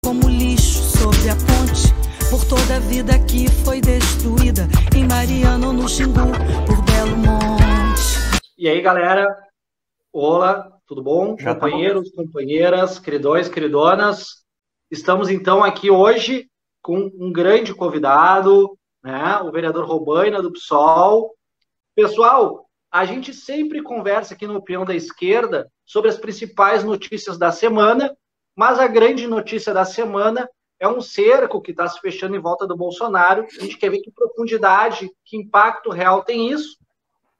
como lixo sobre a ponte, por toda a vida que foi destruída, em Mariana ou no Xingu, por Belo Monte. E aí, galera? Olá, tudo bom? Companheiros, companheiras, queridões, queridonas. Estamos, então, aqui hoje com um grande convidado, né? O vereador Robaina, do PSOL. Pessoal, a gente sempre conversa aqui no Opinião da Esquerda sobre as principais notícias da semana, mas a grande notícia da semana é um cerco que está se fechando em volta do Bolsonaro. A gente quer ver que profundidade, que impacto real tem isso.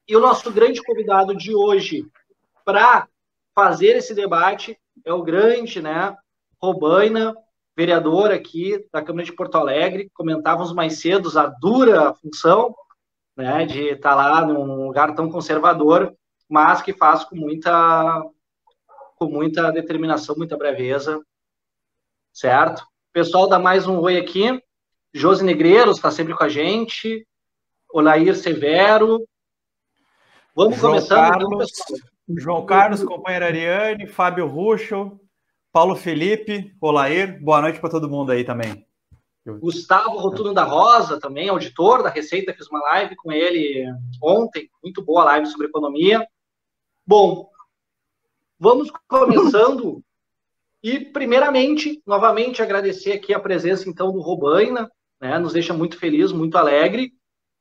E o nosso grande convidado de hoje para fazer esse debate é o grande, né, Robaina, vereador aqui da Câmara de Porto Alegre. Comentávamos mais cedo a dura função, né, de estar lá num lugar tão conservador, mas que faz com muita determinação, muita breveza, certo? O pessoal dá mais um oi aqui. Josi Negreiros está sempre com a gente. Olair Severo. Vamos começando, então, pessoal. João Carlos, companheira Ariane, Fábio Ruschel, Paulo Felipe, Olair. Boa noite para todo mundo aí também. Gustavo Rotuno da Rosa, também, auditor da Receita, fiz uma live com ele ontem, muito boa live sobre economia. Bom, vamos começando e, primeiramente, novamente agradecer aqui a presença, então, do Robaina, né, nos deixa muito feliz, muito alegre,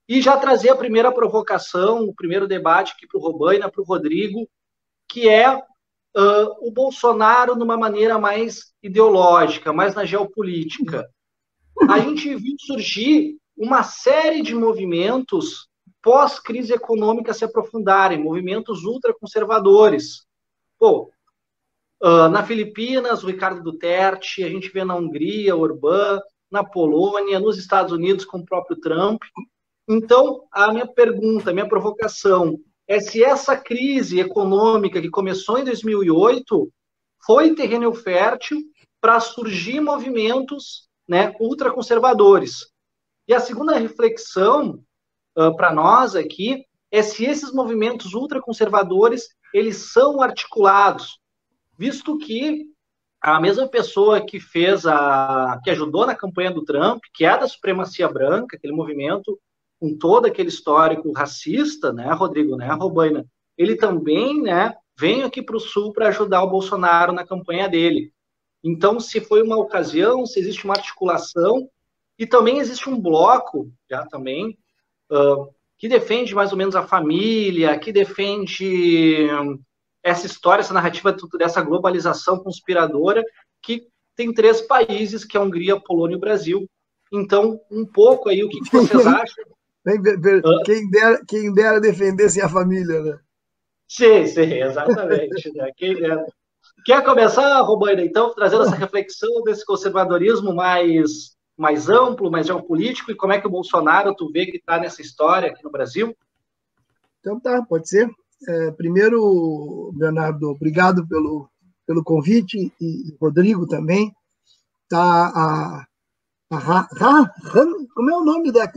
e já trazer a primeira provocação, o primeiro debate aqui para o Robaina, para o Rodrigo, que é o Bolsonaro numa maneira mais ideológica, mais na geopolítica. A gente viu surgir uma série de movimentos pós-crise econômica se aprofundarem, movimentos ultraconservadores. Pô, na Filipinas, o Ricardo Duterte, a gente vê na Hungria, Orbán, na Polônia, nos Estados Unidos, com o próprio Trump. Então, a minha pergunta, a minha provocação é se essa crise econômica que começou em 2008 foi terreno fértil para surgir movimentos, né, ultraconservadores. E a segunda reflexão para nós aqui é se esses movimentos ultraconservadores eles são articulados, visto que a mesma pessoa que que ajudou na campanha do Trump, que é da supremacia branca, aquele movimento com todo aquele histórico racista, né, Rodrigo, né, Robaina, ele também, né, vem aqui para o Sul para ajudar o Bolsonaro na campanha dele. Então, se foi uma ocasião, se existe uma articulação, e também existe um bloco, já também, que defende mais ou menos a família, que defende essa história, essa narrativa dessa globalização conspiradora, que tem 3 países, que é a Hungria, a Polônia e o Brasil. Então, um pouco aí, o que vocês acham? Quem dera defendesse a família, né? Sim, exatamente. Né? Quem dera. Quer começar, Robaina, então, trazendo essa reflexão desse conservadorismo mais amplo, mais geopolítico, e como é que o Bolsonaro, tu vê que está nessa história aqui no Brasil? Então tá, pode ser. Primeiro, Bernardo, obrigado pelo convite, e Rodrigo também. Tá como é o nome da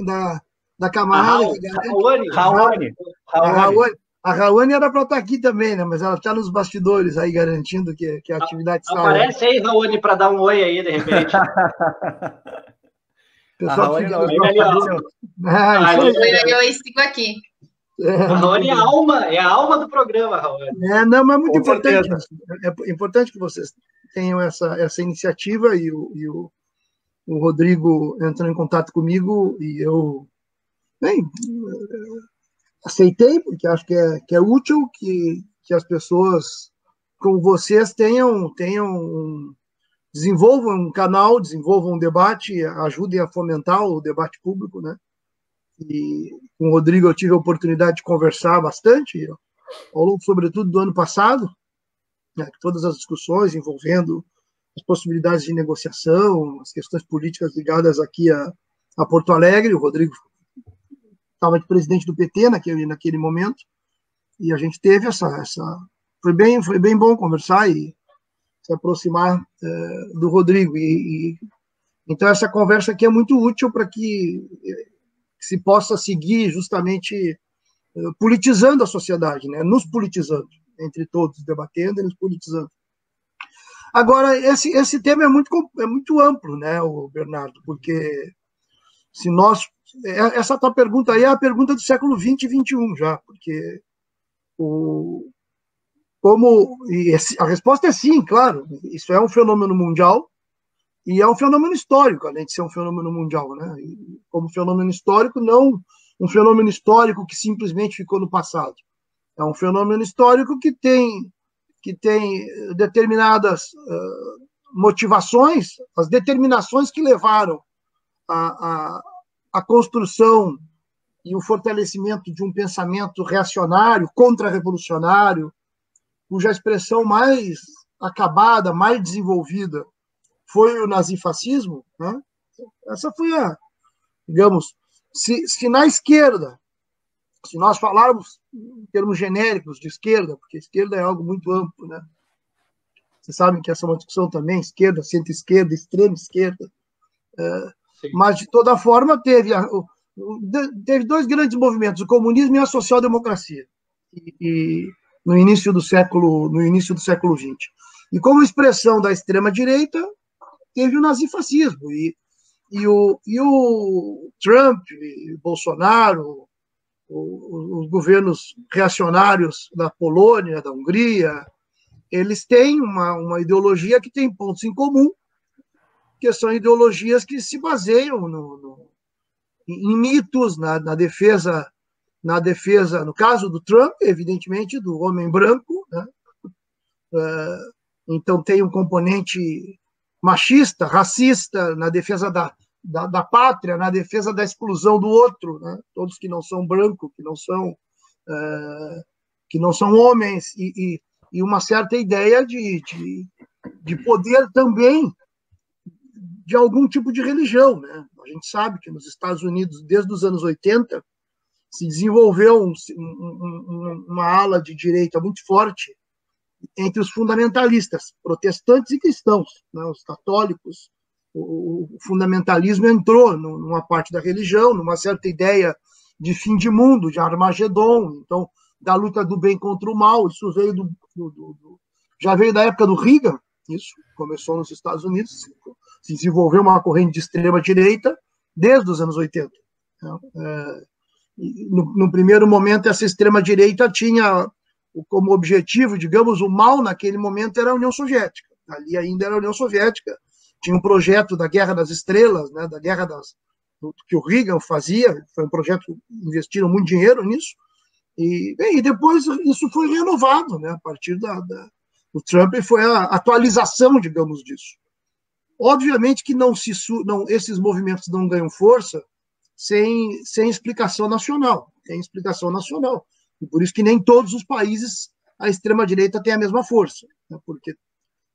camarada? Raoni. A Raoni era para estar aqui também, né? Mas ela está nos bastidores aí, garantindo que a atividade está... Aparece aí, Raoni, para dar um oi aí, de repente. Pessoal, eu sigo aqui. A Raoni é a alma do programa, Raoni. Não, mas é muito importante. É importante que vocês tenham essa iniciativa, e o Rodrigo entrou em contato comigo, e eu aceitei, porque acho que é útil que as pessoas como vocês desenvolvam um canal, desenvolvam um debate, ajudem a fomentar o debate público, né? E com o Rodrigo eu tive a oportunidade de conversar bastante, ao longo, sobretudo, do ano passado, né, todas as discussões envolvendo as possibilidades de negociação, as questões políticas ligadas aqui a Porto Alegre. O Rodrigo estava de presidente do PT naquele momento, e a gente teve foi bem bom conversar e se aproximar do Rodrigo. Então, essa conversa aqui é muito útil para que se possa seguir justamente politizando a sociedade, né? Nos politizando, entre todos, debatendo e nos politizando. Agora, esse tema é muito amplo, né, o Bernardo, porque se nós... Essa tua pergunta aí é a pergunta do século XX e XXI já, porque a resposta é sim, claro, isso é um fenômeno mundial e é um fenômeno histórico, além de ser um fenômeno mundial, né? E como fenômeno histórico, não um fenômeno histórico que simplesmente ficou no passado. É um fenômeno histórico que tem determinadas motivações, as determinações que levaram a construção e o fortalecimento de um pensamento reacionário, contra-revolucionário, cuja expressão mais acabada, mais desenvolvida foi o nazifascismo, né? Essa foi digamos, se na esquerda, se nós falarmos em termos genéricos de esquerda, porque a esquerda é algo muito amplo, né? Vocês sabem que essa é uma discussão também, esquerda, centro-esquerda, extrema esquerda, mas de toda forma teve dois grandes movimentos, o comunismo e a social-democracia, e no início do século XX. E como expressão da extrema-direita, teve o nazifascismo. E o Trump, e Bolsonaro, os governos reacionários da Polônia, da Hungria, eles têm uma ideologia que tem pontos em comum, que são ideologias que se baseiam em mitos, na defesa, no caso do Trump, evidentemente, do homem branco, né? Então tem um componente machista, racista, na defesa da pátria, na defesa da exclusão do outro, né? Todos que não são brancos, que não são homens, e uma certa ideia de poder também de algum tipo de religião, né? A gente sabe que nos Estados Unidos, desde os anos 80, se desenvolveu uma ala de direita muito forte entre os fundamentalistas, protestantes e cristãos, né? Os católicos. O fundamentalismo entrou numa parte da religião, numa certa ideia de fim de mundo, de Armagedon, então, da luta do bem contra o mal. Isso veio já veio da época do Reagan, isso começou nos Estados Unidos, se desenvolveu uma corrente de extrema-direita desde os anos 80. No primeiro momento, essa extrema-direita tinha como objetivo, digamos, o mal naquele momento era a União Soviética. Ali ainda era a União Soviética. Tinha um projeto da Guerra das Estrelas, né, da Guerra que o Reagan fazia, foi um projeto que investiram muito dinheiro nisso, e depois isso foi renovado, né, a partir do Trump, foi a atualização, digamos, disso. Obviamente que esses movimentos não ganham força sem explicação nacional, tem explicação nacional, e por isso que nem todos os países a extrema-direita tem a mesma força, né, porque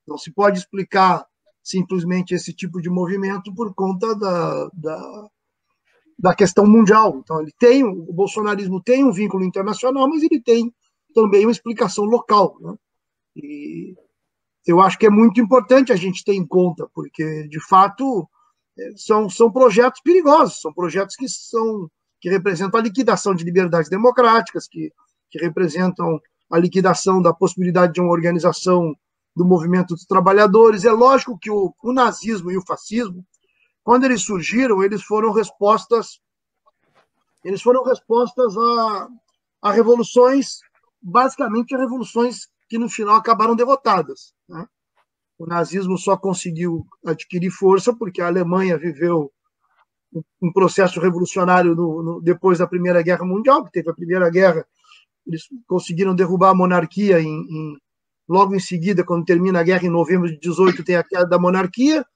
não se pode explicar simplesmente esse tipo de movimento por conta da questão mundial. Então, o bolsonarismo tem um vínculo internacional, mas ele tem também uma explicação local, né? E eu acho que é muito importante a gente ter em conta, porque, de fato, são projetos perigosos, são projetos que representam a liquidação de liberdades democráticas, que representam a liquidação da possibilidade de uma organização do movimento dos trabalhadores. É lógico que o nazismo e o fascismo, quando eles surgiram, eles foram respostas a revoluções, basicamente a revoluções que no final acabaram derrotadas, né? O nazismo só conseguiu adquirir força porque a Alemanha viveu um processo revolucionário depois da Primeira Guerra Mundial, que teve a Primeira Guerra, eles conseguiram derrubar a monarquia logo em seguida, quando termina a guerra, em novembro de 18, tem a queda da monarquia,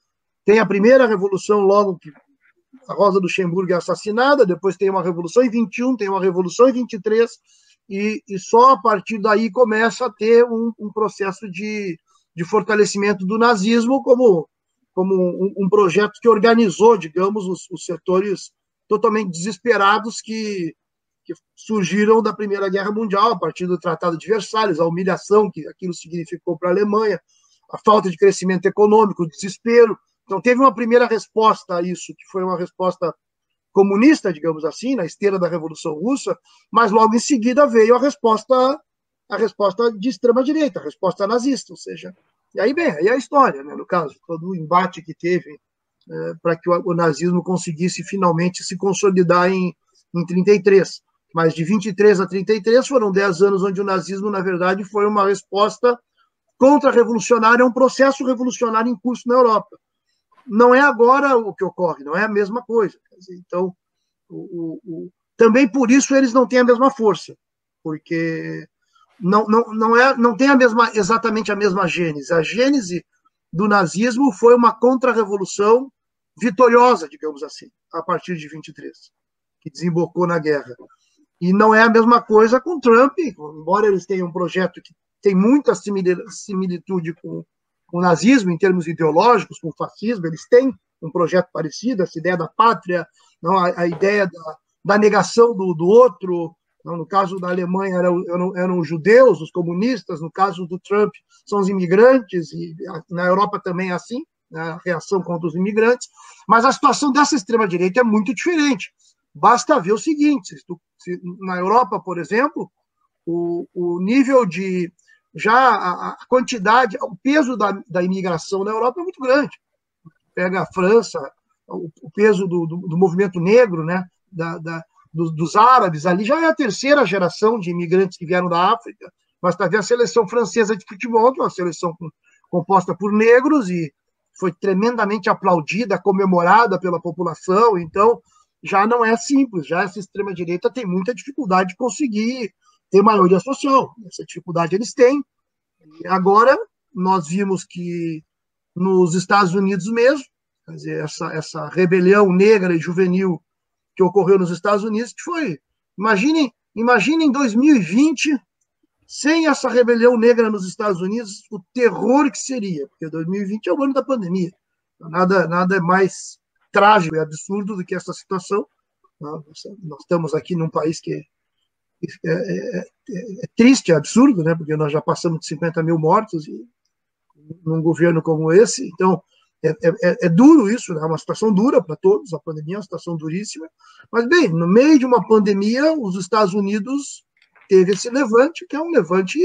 tem a primeira revolução, logo que a Rosa Luxemburgo é assassinada, depois tem uma revolução em 21, tem uma revolução em 23, e só a partir daí começa a ter um processo de fortalecimento do nazismo como um projeto que organizou, digamos, os setores totalmente desesperados que surgiram da Primeira Guerra Mundial, a partir do Tratado de Versalhes, a humilhação que aquilo significou para a Alemanha, a falta de crescimento econômico, o desespero. Então, teve uma primeira resposta a isso, que foi uma resposta comunista, digamos assim, na esteira da Revolução Russa, mas logo em seguida veio a resposta de extrema-direita, a resposta nazista, ou seja, E aí, bem, aí é a história, né? No caso, todo o embate que teve para que o nazismo conseguisse finalmente se consolidar em 33. Mas de 23 a 33 foram 10 anos onde o nazismo, na verdade, foi uma resposta contra-revolucionária a um processo revolucionário em curso na Europa. Não é agora o que ocorre, não é a mesma coisa. Então, também por isso eles não têm a mesma força, porque não tem exatamente a mesma gênese. A gênese do nazismo foi uma contra-revolução vitoriosa, digamos assim, a partir de 23, que desembocou na guerra. E não é a mesma coisa com Trump, embora eles tenham um projeto que tem muita similitude com o nazismo em termos ideológicos, com o fascismo, eles têm um projeto parecido, essa ideia da pátria, não, a ideia da negação do outro. Não, no caso da Alemanha eram os judeus, os comunistas, no caso do Trump são os imigrantes, e na Europa também é assim, né, a reação contra os imigrantes, mas a situação dessa extrema-direita é muito diferente. Basta ver o seguinte, na Europa, por exemplo, o nível de... já a quantidade, o peso da imigração na Europa é muito grande. Pega a França, o peso do movimento negro, né, dos árabes, ali já é a terceira geração de imigrantes que vieram da África. Basta ver a seleção francesa de futebol, que é uma seleção composta por negros e foi tremendamente aplaudida, comemorada pela população. Então, já não é simples, já essa extrema-direita tem muita dificuldade de conseguir ter maioria social. Essa dificuldade eles têm. E agora, nós vimos que nos Estados Unidos mesmo, quer dizer, essa rebelião negra e juvenil que ocorreu nos Estados Unidos, que foi... Imaginem 2020, sem essa rebelião negra nos Estados Unidos, o terror que seria, porque 2020 é o ano da pandemia. Nada é mais trágico e absurdo do que essa situação. Nós estamos aqui num país que é triste, é absurdo, né? Porque nós já passamos de 50 mil mortos e, num governo como esse. Então, é duro isso, né? É uma situação dura para todos, a pandemia é uma situação duríssima. Mas, bem, no meio de uma pandemia, os Estados Unidos teve esse levante, que é um levante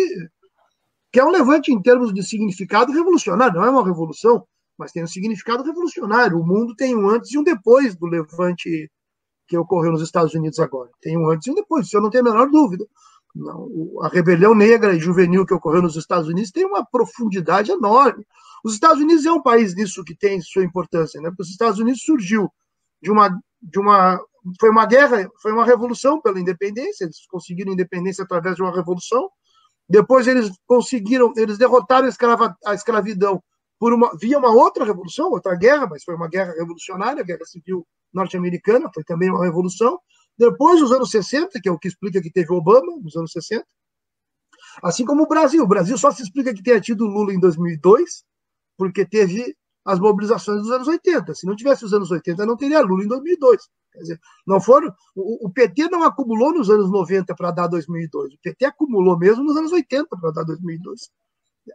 em termos de significado revolucionário. Não é uma revolução, mas tem um significado revolucionário. O mundo tem um antes e um depois do levante que ocorreu nos Estados Unidos agora. Tem um antes e um depois, isso eu não tenho a menor dúvida. Não, a rebelião negra e juvenil que ocorreu nos Estados Unidos tem uma profundidade enorme. Os Estados Unidos é um país nisso que tem sua importância, né? Porque os Estados Unidos surgiu foi uma guerra, foi uma revolução pela independência, eles conseguiram independência através de uma revolução. Depois eles derrotaram a escravidão via uma outra revolução, outra guerra, mas foi uma guerra revolucionária, a Guerra Civil Norte-Americana, foi também uma revolução. Depois, nos anos 60, que é o que explica que teve Obama, nos anos 60, assim como o Brasil só se explica que tenha tido Lula em 2002, porque teve as mobilizações dos anos 80. Se não tivesse os anos 80, não teria Lula em 2002. Quer dizer, o PT não acumulou nos anos 90 para dar 2002, o PT acumulou mesmo nos anos 80 para dar 2002.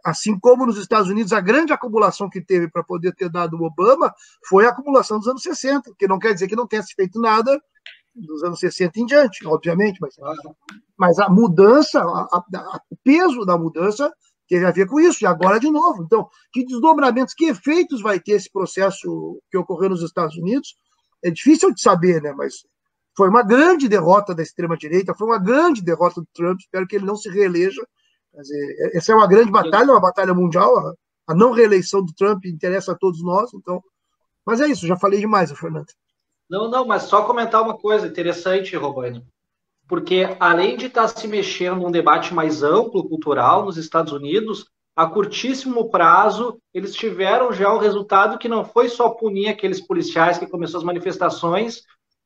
Assim como nos Estados Unidos, a grande acumulação que teve para poder ter dado o Obama foi a acumulação dos anos 60, que não quer dizer que não tenha se feito nada dos anos 60 em diante, obviamente, mas a mudança, o peso da mudança teve a ver com isso, e agora de novo. Então, que desdobramentos, que efeitos vai ter esse processo que ocorreu nos Estados Unidos? É difícil de saber, né? Mas foi uma grande derrota da extrema-direita, foi uma grande derrota do Trump, espero que ele não se reeleja. Quer dizer, essa é uma grande batalha, uma batalha mundial. A não reeleição do Trump interessa a todos nós. Então, mas é isso, já falei demais, Fernando. Não, mas só comentar uma coisa interessante, Robaina. Porque, além de estar se mexendo num debate mais amplo, cultural, nos Estados Unidos, a curtíssimo prazo, eles tiveram já um resultado que não foi só punir aqueles policiais que começaram as manifestações,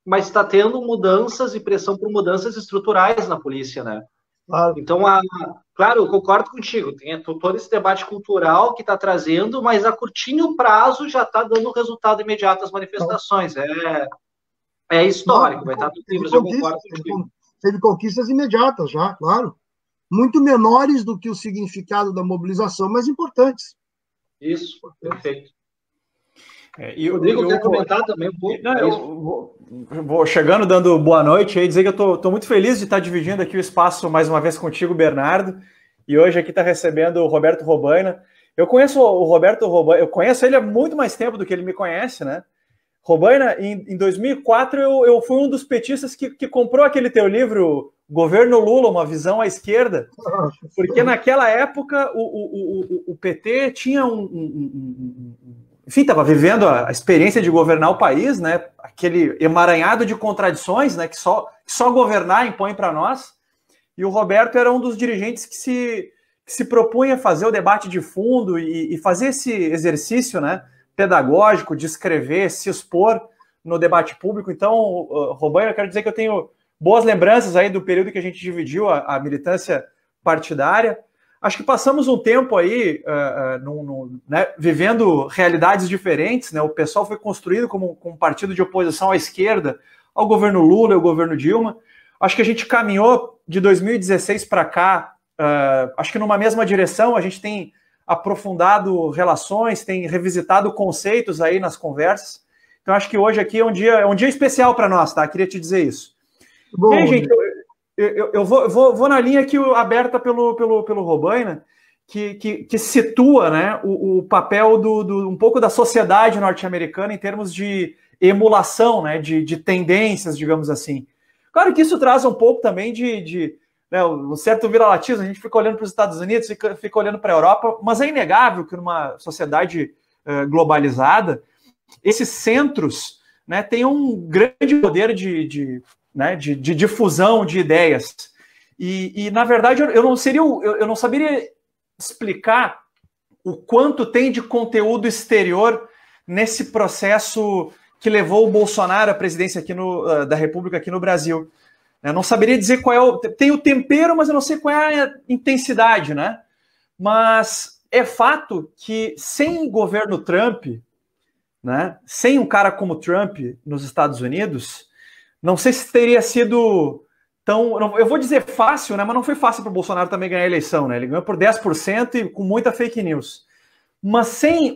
mas está tendo mudanças e pressão por mudanças estruturais na polícia, né? Então, claro, eu concordo contigo, tem todo esse debate cultural que está trazendo, mas a curtinho prazo já está dando resultado imediato às manifestações. É histórico, vai estar tudo livre, eu concordo contigo. Teve conquistas imediatas já, claro. Muito menores do que o significado da mobilização, mas importantes. Isso, perfeito. Rodrigo, quer comentar também um pouco? Não, eu vou chegando, dando boa noite, e dizer que eu estou muito feliz de estar dividindo aqui o espaço mais uma vez contigo, Bernardo, e hoje aqui está recebendo o Roberto Robaina. Eu conheço o Roberto Robaina, eu conheço ele há muito mais tempo do que ele me conhece, né? Robaina, em 2004, eu fui um dos petistas que comprou aquele teu livro, Governo Lula, uma visão à esquerda, porque naquela época o PT tinha enfim, estava vivendo a experiência de governar o país, né? Aquele emaranhado de contradições, né? Que só governar impõe para nós. E o Roberto era um dos dirigentes que se propunha a fazer o debate de fundo e fazer esse exercício, né, pedagógico de escrever, se expor no debate público. Então, Robaina, eu quero dizer que eu tenho boas lembranças aí do período que a gente dividiu a militância partidária. Acho que passamos um tempo aí né, vivendo realidades diferentes, né? O PSOL foi construído como um partido de oposição à esquerda, ao governo Lula e ao governo Dilma. Acho que a gente caminhou de 2016 para cá, acho que numa mesma direção. A gente tem aprofundado relações, tem revisitado conceitos aí nas conversas. Então acho que hoje aqui é um dia especial para nós, tá? Queria te dizer isso. Bom, e aí, gente, eu vou na linha aqui aberta pelo Robaina, que situa, né, o papel um pouco da sociedade norte-americana em termos de emulação, né, de tendências, digamos assim. Claro que isso traz um pouco também de né, um certo viralatismo. A gente fica olhando para os Estados Unidos, fica olhando para a Europa, mas é inegável que numa sociedade globalizada, esses centros, né, têm um grande poder de difusão de ideias. E na verdade, eu não saberia explicar o quanto tem de conteúdo exterior nesse processo que levou o Bolsonaro à presidência aqui da República aqui no Brasil. Eu não saberia dizer qual tem o tempero, mas eu não sei qual é a intensidade, né? Mas é fato que sem o governo Trump, né, sem um cara como Trump nos Estados Unidos, não sei se teria sido tão... Eu vou dizer fácil, né, mas não foi fácil para o Bolsonaro também ganhar a eleição, né? Ele ganhou por 10% e com muita fake news. Mas sem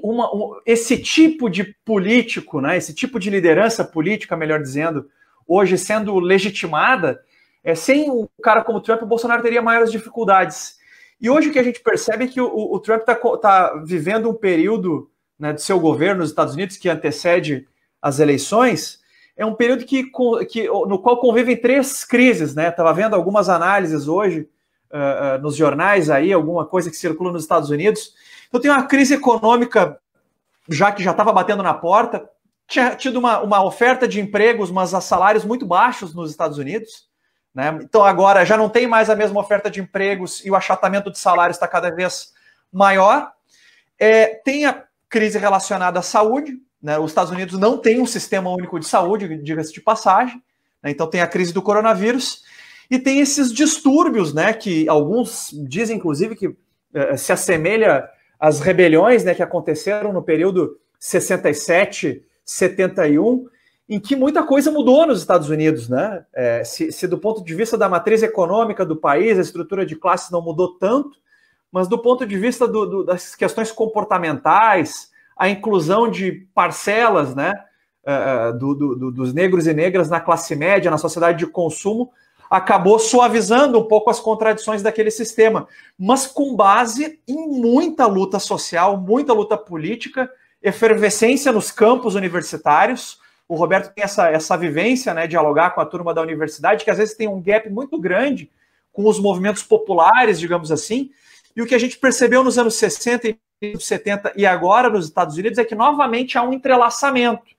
esse tipo de político, né, esse tipo de liderança política, melhor dizendo, hoje sendo legitimada, sem um cara como Trump, o Bolsonaro teria maiores dificuldades. E hoje o que a gente percebe é que o Trump está vivendo um período, né, de seu governo nos Estados Unidos que antecede as eleições, é um período no qual convivem 3 crises, né? Estava vendo algumas análises hoje nos jornais aí, alguma coisa que circula nos Estados Unidos. Então tem uma crise econômica que já estava batendo na porta, tinha tido uma oferta de empregos, mas a salários muito baixos nos Estados Unidos, né? Então agora já não tem mais a mesma oferta de empregos e o achatamento de salários está cada vez maior. Tem a crise relacionada à saúde, né? Os Estados Unidos não tem um sistema único de saúde, diga-se de passagem, né? Então tem a crise do coronavírus e tem esses distúrbios, né, que alguns dizem, inclusive, que se assemelha às rebeliões, né, que aconteceram no período 67, 71, em que muita coisa mudou nos Estados Unidos, né? Se do ponto de vista da matriz econômica do país, a estrutura de classes não mudou tanto, mas do ponto de vista das questões comportamentais, a inclusão de parcelas, né, dos negros e negras na classe média, na sociedade de consumo, acabou suavizando um pouco as contradições daquele sistema, mas com base em muita luta social, muita luta política, efervescência nos campos universitários. O Roberto tem essa vivência, né, dialogar com a turma da universidade, que às vezes tem um gap muito grande com os movimentos populares, digamos assim, e o que a gente percebeu nos anos 60 e 70 e agora nos Estados Unidos é que novamente há um entrelaçamento,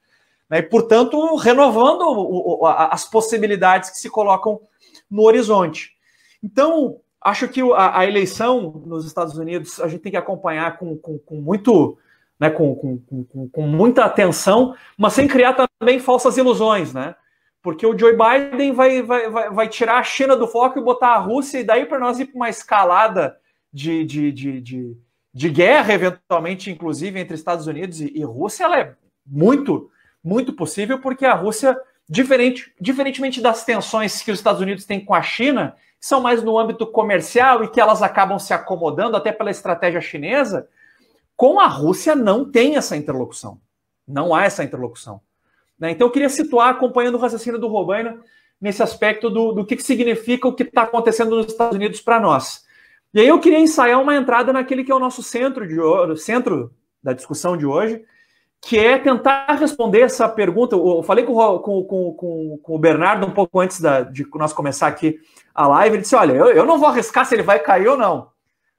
né, e, portanto, renovando as possibilidades que se colocam no horizonte. Então, acho que a eleição nos Estados Unidos a gente tem que acompanhar com muito... Né, com muita atenção, mas sem criar também falsas ilusões, né? Porque o Joe Biden vai tirar a China do foco e botar a Rússia, e daí para nós ir para uma escalada de guerra, eventualmente, inclusive, entre Estados Unidos e Rússia, ela é muito, muito possível, porque a Rússia, diferentemente das tensões que os Estados Unidos têm com a China, que são mais no âmbito comercial e que elas acabam se acomodando até pela estratégia chinesa, com a Rússia não tem essa interlocução. Não há essa interlocução. Né? Então eu queria situar, acompanhando o raciocínio do Robaina, nesse aspecto do que significa o que está acontecendo nos Estados Unidos para nós. E aí eu queria ensaiar uma entrada naquele que é o nosso centro da discussão de hoje, que é tentar responder essa pergunta. Eu falei com o Bernardo um pouco antes de nós começar aqui a live, ele disse, olha, eu não vou arriscar se ele vai cair ou não,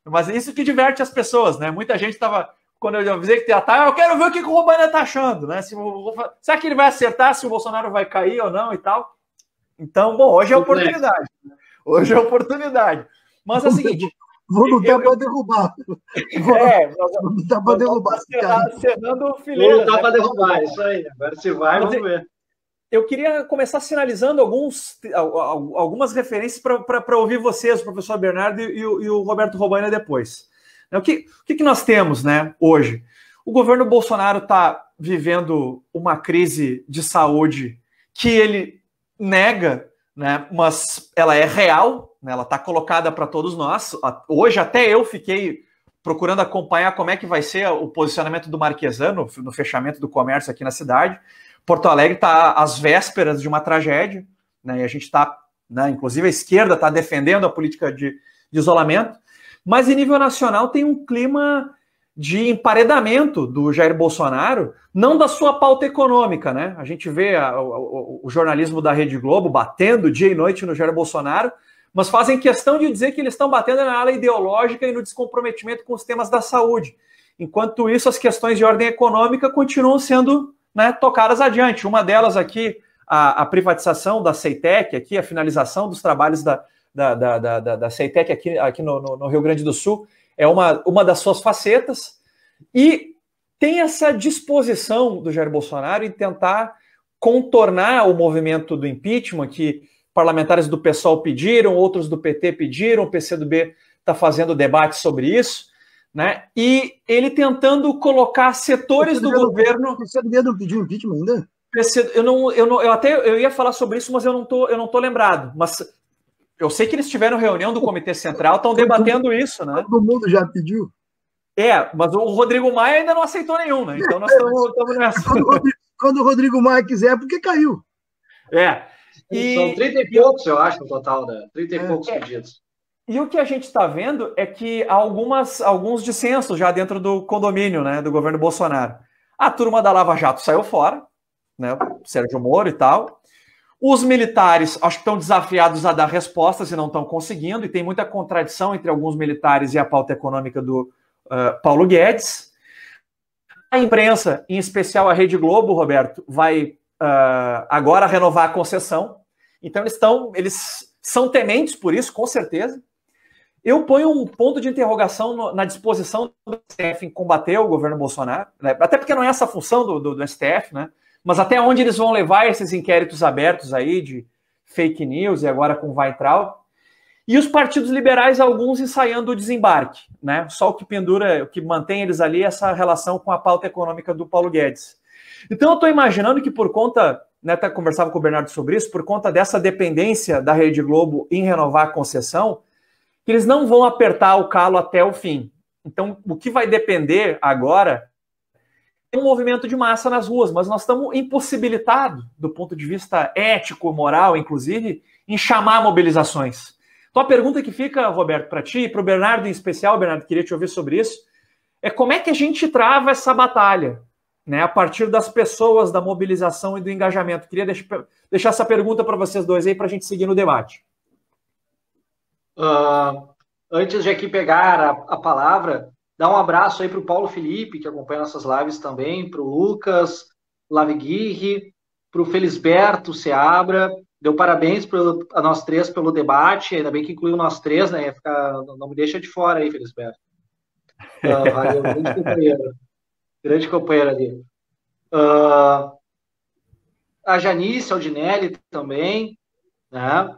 mas isso que diverte as pessoas, né? Muita gente estava, quando eu avisei que ia estar, eu quero ver o que o Robaina está achando, né? Será que ele vai acertar se o Bolsonaro vai cair ou não e tal? Então, bom, hoje é a oportunidade. Hoje é a oportunidade. Mas é o seguinte... Vou lutar para derrubar. Vou lutar para derrubar. Acenando o filé. Vou lutar para derrubar, isso aí. Agora se vai, vamos ver. Eu queria começar sinalizando algumas referências para ouvir vocês, o professor Bernardo e o Roberto Robaina depois. O que nós temos, né, hoje? O governo Bolsonaro está vivendo uma crise de saúde que ele nega, né, mas ela é real, né, ela está colocada para todos nós. Hoje até eu fiquei procurando acompanhar como é que vai ser o posicionamento do Marquesano no fechamento do comércio aqui na cidade. Porto Alegre está às vésperas de uma tragédia, né, e a gente está, né, inclusive a esquerda está defendendo a política de isolamento, mas em nível nacional tem um clima de emparedamento do Jair Bolsonaro, não da sua pauta econômica, né? A gente vê o jornalismo da Rede Globo batendo dia e noite no Jair Bolsonaro, mas fazem questão de dizer que eles estão batendo na ala ideológica e no descomprometimento com os temas da saúde. Enquanto isso, as questões de ordem econômica continuam sendo, né, tocadas adiante. Uma delas aqui, a privatização da CEITEC, aqui, a finalização dos trabalhos da CEITEC aqui no Rio Grande do Sul, é uma das suas facetas, e tem essa disposição do Jair Bolsonaro em tentar contornar o movimento do impeachment, que parlamentares do PSOL pediram, outros do PT pediram, o PCdoB está fazendo debate sobre isso, né? E ele tentando colocar setores do governo... O PCdoB não pediu impeachment ainda? Eu ia falar sobre isso, mas eu não tô lembrado, mas... Eu sei que eles tiveram reunião do Comitê Central, estão debatendo isso, né? Todo mundo já pediu. Mas o Rodrigo Maia ainda não aceitou nenhum, né? Então nós estamos nessa. Quando o Rodrigo Maia quiser, porque caiu. São 30 e poucos, eu acho, no total, né? 30 e poucos pedidos. E o que a gente está vendo é que há alguns dissensos já dentro do condomínio, né, do governo Bolsonaro. A turma da Lava Jato saiu fora, né? O Sérgio Moro e tal. Os militares, acho que estão desafiados a dar respostas e não estão conseguindo, e tem muita contradição entre alguns militares e a pauta econômica do Paulo Guedes. A imprensa, em especial a Rede Globo, Roberto, vai agora renovar a concessão. Então eles são tementes por isso, com certeza. Eu ponho um ponto de interrogação na disposição do STF em combater o governo Bolsonaro, né? Até porque não é essa a função do STF, né? Mas até onde eles vão levar esses inquéritos abertos aí de fake news e agora com Weintraub. E os partidos liberais, alguns ensaiando o desembarque, né? Só o que pendura, o que mantém eles ali é essa relação com a pauta econômica do Paulo Guedes. Então eu estou imaginando que por conta, né, até conversava com o Bernardo sobre isso, por conta dessa dependência da Rede Globo em renovar a concessão, que eles não vão apertar o calo até o fim. Então o que vai depender agora um movimento de massa nas ruas, mas nós estamos impossibilitados, do ponto de vista ético, moral, inclusive, em chamar mobilizações. Então a pergunta que fica, Roberto, para ti e para o Bernardo em especial, Bernardo, queria te ouvir sobre isso, é como é que a gente trava essa batalha, né, a partir das pessoas, da mobilização e do engajamento. Queria deixar essa pergunta para vocês dois aí, para a gente seguir no debate. Antes de aqui pegar a palavra, dá um abraço aí para o Paulo Felipe, que acompanha nossas lives também, para o Lucas Laviguirre, para o Felisberto Seabra. Deu parabéns a nós três pelo debate, ainda bem que incluiu nós três, né? Não me deixa de fora aí, Felisberto. Valeu, grande companheiro. Grande companheiro ali. A Janice Aldinelli também, né?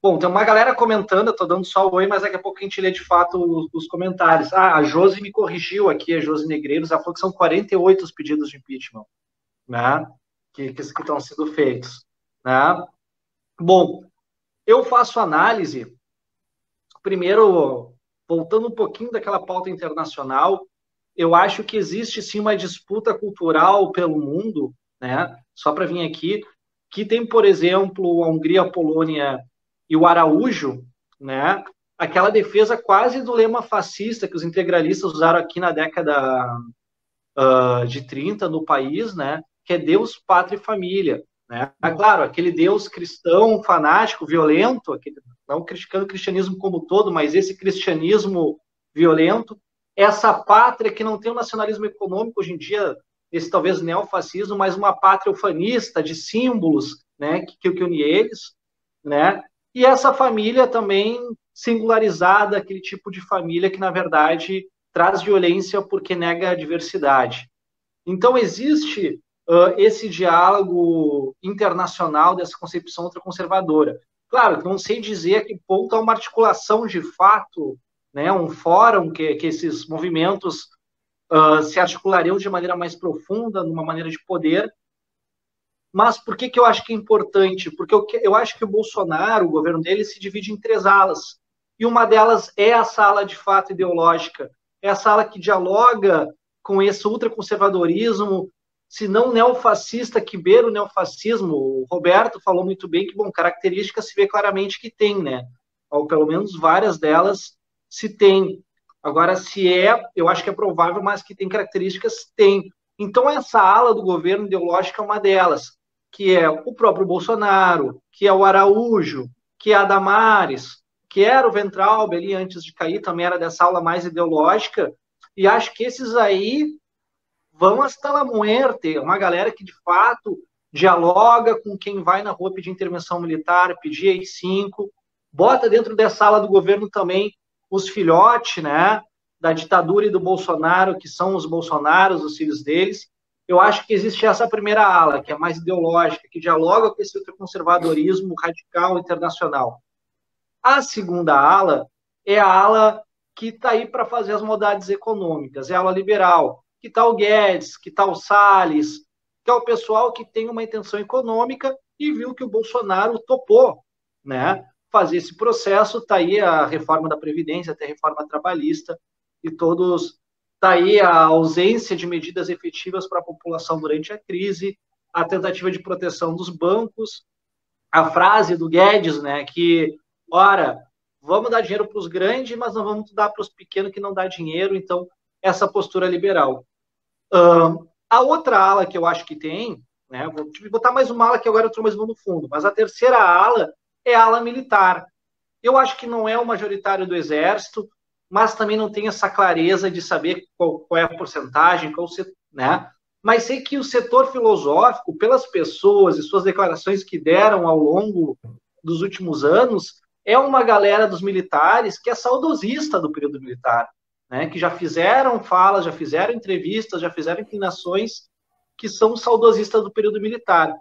Bom, tem uma galera comentando, eu tô dando só o oi, mas daqui a pouco a gente lê de fato os comentários. A Josi me corrigiu aqui, a Josi Negreiros, ela falou que são 48 os pedidos de impeachment, né, que estão sendo feitos, né. Bom, eu faço análise, primeiro, voltando um pouquinho daquela pauta internacional, eu acho que existe sim uma disputa cultural pelo mundo, né, só para vir aqui, que tem, por exemplo, a Hungria, a Polônia e o Araújo, né, aquela defesa quase do lema fascista que os integralistas usaram aqui na década de 30 no país, né? Que é Deus, Pátria e Família. Né? Claro, aquele Deus cristão, fanático, violento, não criticando o cristianismo como todo, mas esse cristianismo violento, essa pátria que não tem um nacionalismo econômico hoje em dia, esse talvez neofascismo, mas uma pátria ufanista de símbolos, né, que une eles, né? E essa família também singularizada, aquele tipo de família que, na verdade, traz violência porque nega a diversidade. Então, existe esse diálogo internacional dessa concepção ultraconservadora. Claro, não sei dizer a que ponto há uma articulação de fato, né, um fórum que esses movimentos se articulariam de maneira mais profunda, numa maneira de poder. Mas por que eu acho que é importante? Porque eu acho que o Bolsonaro, o governo dele, se divide em 3 alas. E uma delas é essa ala de fato ideológica, é essa ala que dialoga com esse ultraconservadorismo, se não neofascista, que beira o neofascismo. O Roberto falou muito bem que, bom, características se vê claramente que tem, né? Ou pelo menos várias delas se tem. Agora, eu acho que é provável, mas que tem características, tem. Então, essa ala do governo ideológico é uma delas, que é o próprio Bolsonaro, que é o Araújo, que é a Damares, que era o Weintraub ali antes de cair, também era dessa ala mais ideológica, e acho que esses aí vão hasta la muerte, uma galera que, de fato, dialoga com quem vai na rua pedir intervenção militar, pedir AI-5, bota dentro dessa ala do governo também os filhotes, né, da ditadura e do Bolsonaro, que são os Bolsonaros, os filhos deles. Eu acho que existe essa primeira ala, que é mais ideológica, que dialoga com esse conservadorismo radical internacional. A segunda ala é a ala que está aí para fazer as modalidades econômicas, é a ala liberal, que está o Guedes, que está o Salles, que é o pessoal que tem uma intenção econômica e viu que o Bolsonaro topou, né, fazer esse processo. Está aí a reforma da Previdência, até a reforma trabalhista, e todos... Está aí a ausência de medidas efetivas para a população durante a crise, a tentativa de proteção dos bancos, a frase do Guedes, né, que, ora, vamos dar dinheiro para os grandes, mas não vamos dar para os pequenos que não dá dinheiro. Então, essa postura liberal. A outra ala que eu acho que tem, né, vou botar mais uma ala que agora eu estou mais no fundo, mas a terceira ala é a ala militar. Eu acho que não é o majoritário do Exército, mas também não tem essa clareza de saber qual é a porcentagem, né? Mas sei que o setor filosófico, pelas pessoas e suas declarações que deram ao longo dos últimos anos, é uma galera dos militares que é saudosista do período militar, né? Que já fizeram falas, já fizeram entrevistas, já fizeram inclinações que são saudosistas do período militar.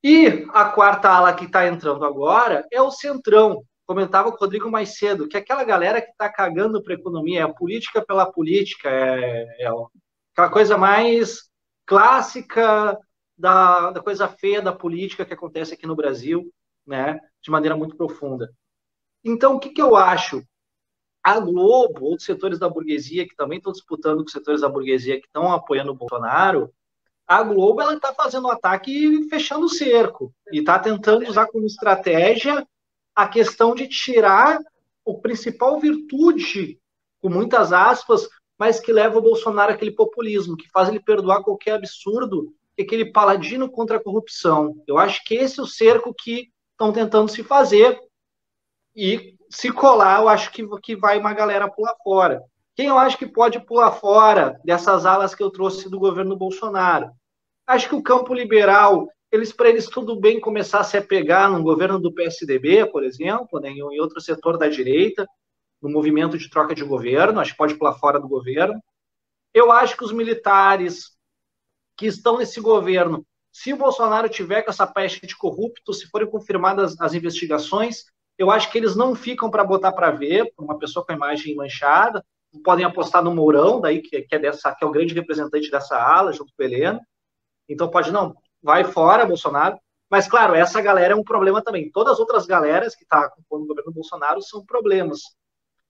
E a quarta ala que está entrando agora é o Centrão. Comentava com o Rodrigo mais cedo, que aquela galera que está cagando para a economia, é a política pela política, é aquela coisa mais clássica da coisa feia da política que acontece aqui no Brasil, né, de maneira muito profunda. Então, o que eu acho? A Globo, outros setores da burguesia, que também estão disputando com os setores da burguesia que estão apoiando o Bolsonaro, a Globo está fazendo um ataque e fechando o cerco, e está tentando usar como estratégia a questão de tirar o principal virtude, com muitas aspas, mas que leva o Bolsonaro àquele populismo, que faz ele perdoar qualquer absurdo, que é aquele paladino contra a corrupção. Eu acho que esse é o cerco que estão tentando se fazer, e se colar, eu acho que vai uma galera pular fora. Quem eu acho que pode pular fora dessas alas que eu trouxe do governo Bolsonaro? Acho que o campo liberal, para eles tudo bem começar a se apegar no governo do PSDB, por exemplo, né, em outro setor da direita, no movimento de troca de governo, acho que pode pular fora do governo. Eu acho que os militares que estão nesse governo, se o Bolsonaro tiver com essa peste de corrupto, se forem confirmadas as investigações, eu acho que eles não ficam para botar para ver, uma pessoa com a imagem manchada, podem apostar no Mourão, daí, que é o grande representante dessa ala, junto com o Heleno. Então pode, não, vai fora, Bolsonaro. Mas, claro, essa galera é um problema também. Todas as outras galeras que estão compondo o governo Bolsonaro são problemas.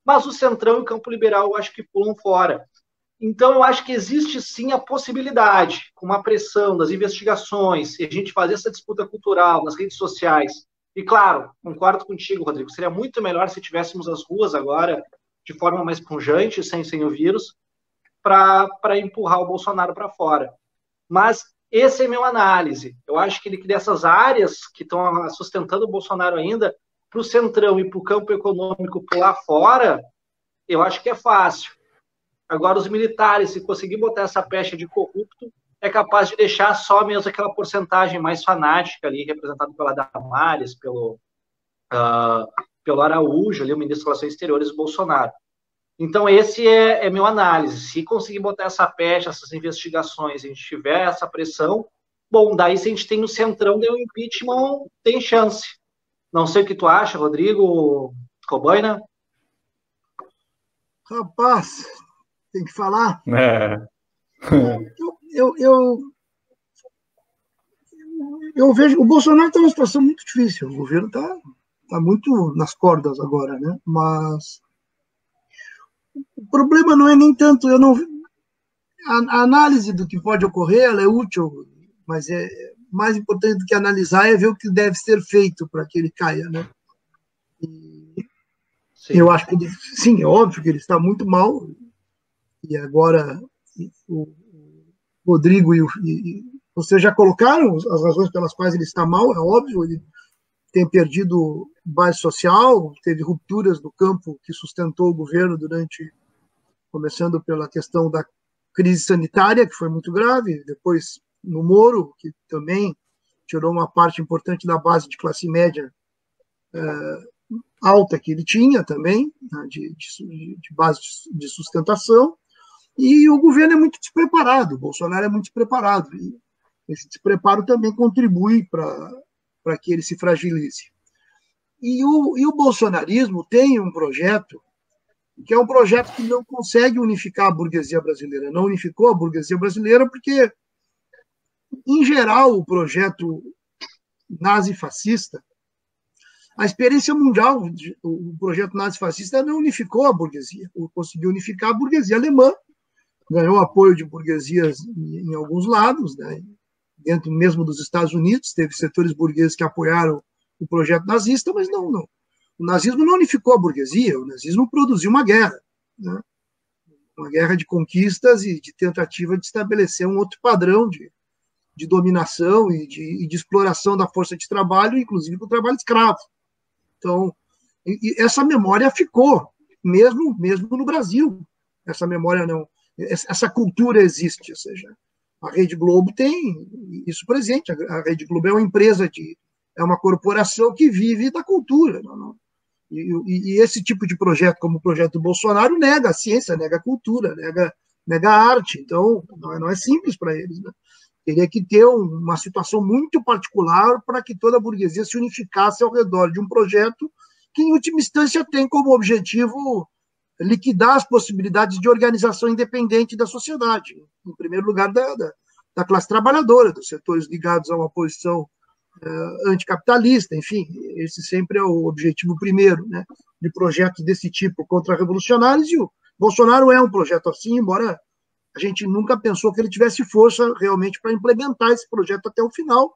Mas o Centrão e o campo liberal eu acho que pulam fora. Então, eu acho que existe, sim, a possibilidade, com uma pressão das investigações, e a gente fazer essa disputa cultural nas redes sociais, E claro, concordo contigo, Rodrigo, seria muito melhor se tivéssemos as ruas agora de forma mais pungente, sem o vírus, para empurrar o Bolsonaro para fora. Mas essa é a minha análise. Eu acho que dessas áreas que estão sustentando o Bolsonaro ainda, para o Centrão e para o campo econômico pular fora, eu acho que é fácil. Agora, os militares, se conseguir botar essa pecha de corrupto, é capaz de deixar só mesmo aquela porcentagem mais fanática ali, representada pela Damares, pelo Araújo, ali, o ministro das Relações Exteriores do Bolsonaro. Então, esse é meu análise. Se conseguir botar essa pecha, essas investigações, a gente tiver essa pressão, bom, daí se a gente tem o Centrão, daí o impeachment tem chance. Não sei o que tu acha, Rodrigo, Robaina? Rapaz, tem que falar. Eu vejo, o Bolsonaro está numa situação muito difícil, o governo está muito nas cordas agora, né? Mas o problema não é nem tanto, a análise do que pode ocorrer, ela é útil, mas é mais importante do que analisar é ver o que deve ser feito para que ele caia, né? Eu acho que sim, é óbvio que ele está muito mal, e agora o Rodrigo e vocês já colocaram as razões pelas quais ele está mal, é óbvio, ele tem perdido base social, teve rupturas no campo que sustentou o governo começando pela questão da crise sanitária, que foi muito grave, depois no Moro, que também tirou uma parte importante da base de classe média alta que ele tinha também, né, de base de sustentação, e o governo é muito despreparado, o Bolsonaro é muito despreparado, e esse despreparo também contribui para que ele se fragilize. E o bolsonarismo tem um projeto, que é um projeto que não consegue unificar a burguesia brasileira, não unificou a burguesia brasileira porque, em geral, o projeto nazi-fascista, a experiência mundial, o projeto nazi-fascista não unificou a burguesia, conseguiu unificar a burguesia alemã, ganhou apoio de burguesias em alguns lados, né? Dentro mesmo dos Estados Unidos, teve setores burgueses que apoiaram o projeto nazista, mas não. O nazismo não unificou a burguesia, o nazismo produziu uma guerra, né? Uma guerra de conquistas e de tentativa de estabelecer um outro padrão de dominação e de exploração da força de trabalho, inclusive do trabalho escravo. Então, essa memória ficou, mesmo no Brasil. Essa memória não. Essa cultura existe, ou seja, a Rede Globo tem isso presente. A Rede Globo é uma empresa, é uma corporação que vive da cultura. E esse tipo de projeto, como o projeto do Bolsonaro, nega a ciência, nega a cultura, nega a arte. Então, não é simples para eles, né? Teria que ter uma situação muito particular para que toda a burguesia se unificasse ao redor de um projeto que, em última instância, tem como objetivo liquidar as possibilidades de organização independente da sociedade, em primeiro lugar da classe trabalhadora, dos setores ligados a uma posição anticapitalista, enfim, esse sempre é o objetivo primeiro, né, de projetos desse tipo contra-revolucionários, e o Bolsonaro é um projeto assim, embora a gente nunca pensou que ele tivesse força realmente para implementar esse projeto até o final,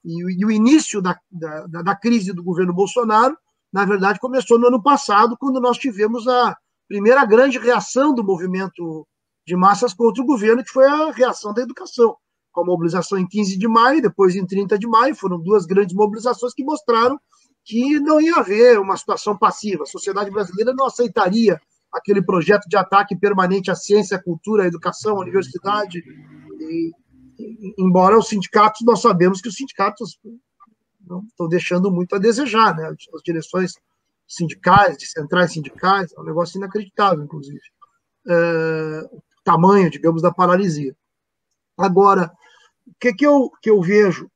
e o início da crise do governo Bolsonaro, na verdade, começou no ano passado, quando nós tivemos a primeira grande reação do movimento de massas contra o governo, que foi a reação da educação, com a mobilização em 15 de maio, depois em 30 de maio, foram duas grandes mobilizações que mostraram que não ia haver uma situação passiva, a sociedade brasileira não aceitaria aquele projeto de ataque permanente à ciência, à cultura, à educação, à universidade, embora os sindicatos, nós sabemos que os sindicatos não estão deixando muito a desejar, né? As direções sindicais, de centrais sindicais, é um negócio inacreditável, inclusive. O tamanho, digamos, da paralisia. Agora, o que eu vejo?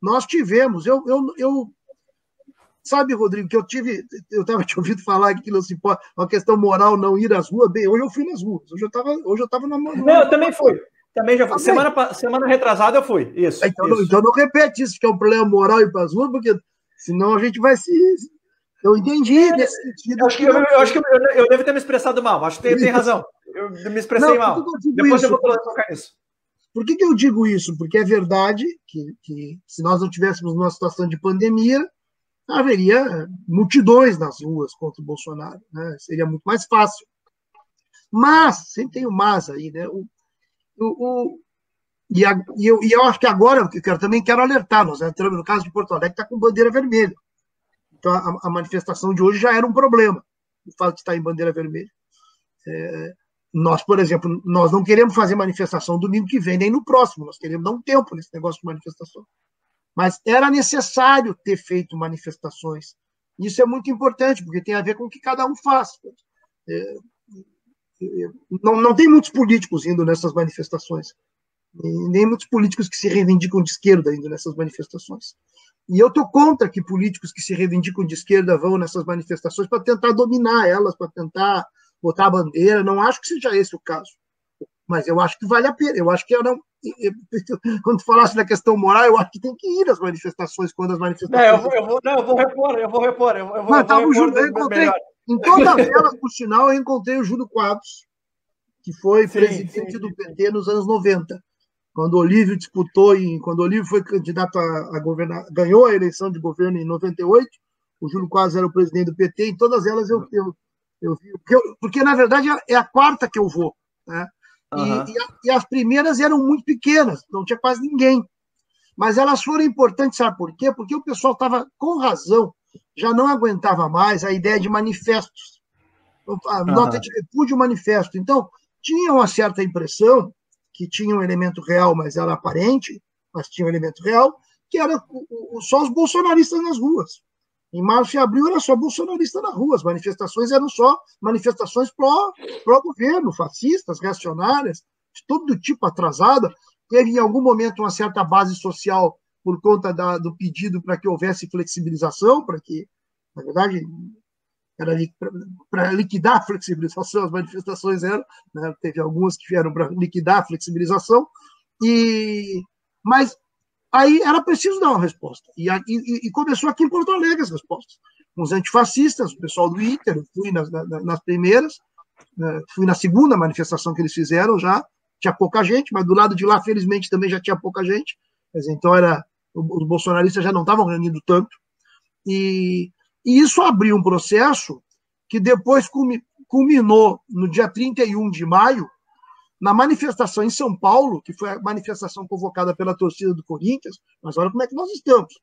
Nós tivemos, sabe, Rodrigo, que eu estava te ouvindo falar que não se pode, uma questão moral não ir às ruas, bem, hoje eu fui nas ruas, hoje eu estava na... Não, eu também fui. Também já fui. Semana retrasada eu fui. Isso. Então não repete isso, que é um problema moral ir para as ruas, porque senão a gente vai se... Eu entendi nesse sentido. Eu acho que eu devo ter me expressado mal. Acho que tem razão. Eu me expressei mal. Depois eu vou colocar isso. Por que eu digo isso? Porque é verdade que se nós não tivéssemos numa situação de pandemia, haveria multidões nas ruas contra o Bolsonaro, né? Seria muito mais fácil. Mas, sempre tem o mas aí, né? Eu acho que agora, eu também quero alertar, nós entramos no caso de Porto Alegre, está com bandeira vermelha. Então, a manifestação de hoje já era um problema, o fato de estar em bandeira vermelha. Nós, por exemplo, nós não queremos fazer manifestação domingo que vem, nem no próximo, nós queremos dar um tempo nesse negócio de manifestação. Mas era necessário ter feito manifestações. Isso é muito importante, porque tem a ver com o que cada um faz. Não tem muitos políticos indo nessas manifestações, nem muitos políticos que se reivindicam de esquerda indo nessas manifestações. E eu estou contra que políticos que se reivindicam de esquerda vão nessas manifestações para tentar dominar elas, para tentar botar a bandeira. Não acho que seja esse o caso. Mas eu acho que vale a pena. Eu acho que quando tu falasse da questão moral, eu acho que tem que ir às manifestações quando as manifestações. Eu vou repor. Eu encontrei, em todas elas, por sinal, eu encontrei o Júlio Quadros, que foi presidente do PT nos anos 90. Quando o Olívio quando o Olívio foi candidato a governar, ganhou a eleição de governo em 98, o Júlio Quadros era o presidente do PT, em todas elas eu vi. Porque, na verdade, é a quarta que eu vou, né? E as primeiras eram muito pequenas, não tinha quase ninguém. Mas elas foram importantes, sabe por quê? Porque o pessoal estava, com razão, já não aguentava mais a ideia de manifestos. A nota de repúdio, manifesto. Então, tinha uma certa impressão que tinha um elemento real, mas era aparente, mas tinha um elemento real, que era só os bolsonaristas nas ruas. Em março e abril era só bolsonarista na rua, as manifestações eram só manifestações pró-governo, fascistas, reacionárias, de todo tipo, atrasada. Teve em algum momento uma certa base social por conta do pedido para que houvesse flexibilização, para que, na verdade, era para liquidar a flexibilização, as manifestações eram, né, teve algumas que vieram para liquidar a flexibilização, mas aí era preciso dar uma resposta. E começou aqui em Porto Alegre as respostas. Os antifascistas, o pessoal do Inter, eu fui nas primeiras, fui na segunda manifestação que eles fizeram já, tinha pouca gente, mas do lado de lá, felizmente, também já tinha pouca gente. Então, os bolsonaristas já não estavam reunindo tanto. E isso abriu um processo que depois culminou no dia 31 de maio, na manifestação em São Paulo, que foi a manifestação convocada pela torcida do Corinthians. Mas olha como é que nós estamos.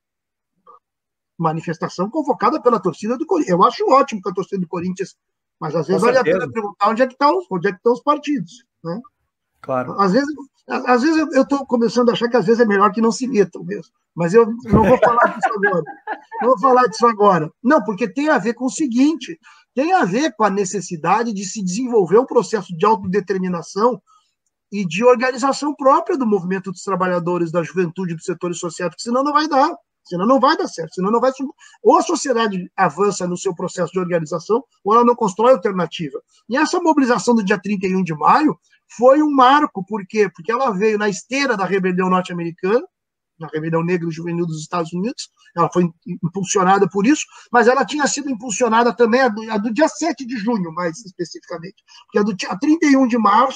Manifestação convocada pela torcida do Corinthians. Eu acho ótimo que a torcida do Corinthians, mas às vezes vale a pena perguntar onde é que estão os partidos, né? Claro. Às vezes eu estou começando a achar que às vezes é melhor que não se metam mesmo. Mas eu não vou falar disso agora. Não vou falar disso agora. Não, porque tem a ver com o seguinte, tem a ver com a necessidade de se desenvolver um processo de autodeterminação e de organização própria do movimento dos trabalhadores, da juventude, dos setores sociais, porque senão não vai dar. Senão não vai dar certo, senão não vai. Ou a sociedade avança no seu processo de organização, ou ela não constrói alternativa. E essa mobilização do dia 31 de maio foi um marco, por quê? Porque ela veio na esteira da rebelião norte-americana, na rebelião negra juvenil dos Estados Unidos, ela foi impulsionada por isso, mas ela tinha sido impulsionada também a do dia 7 de junho, mais especificamente, porque a do dia 31 de maio,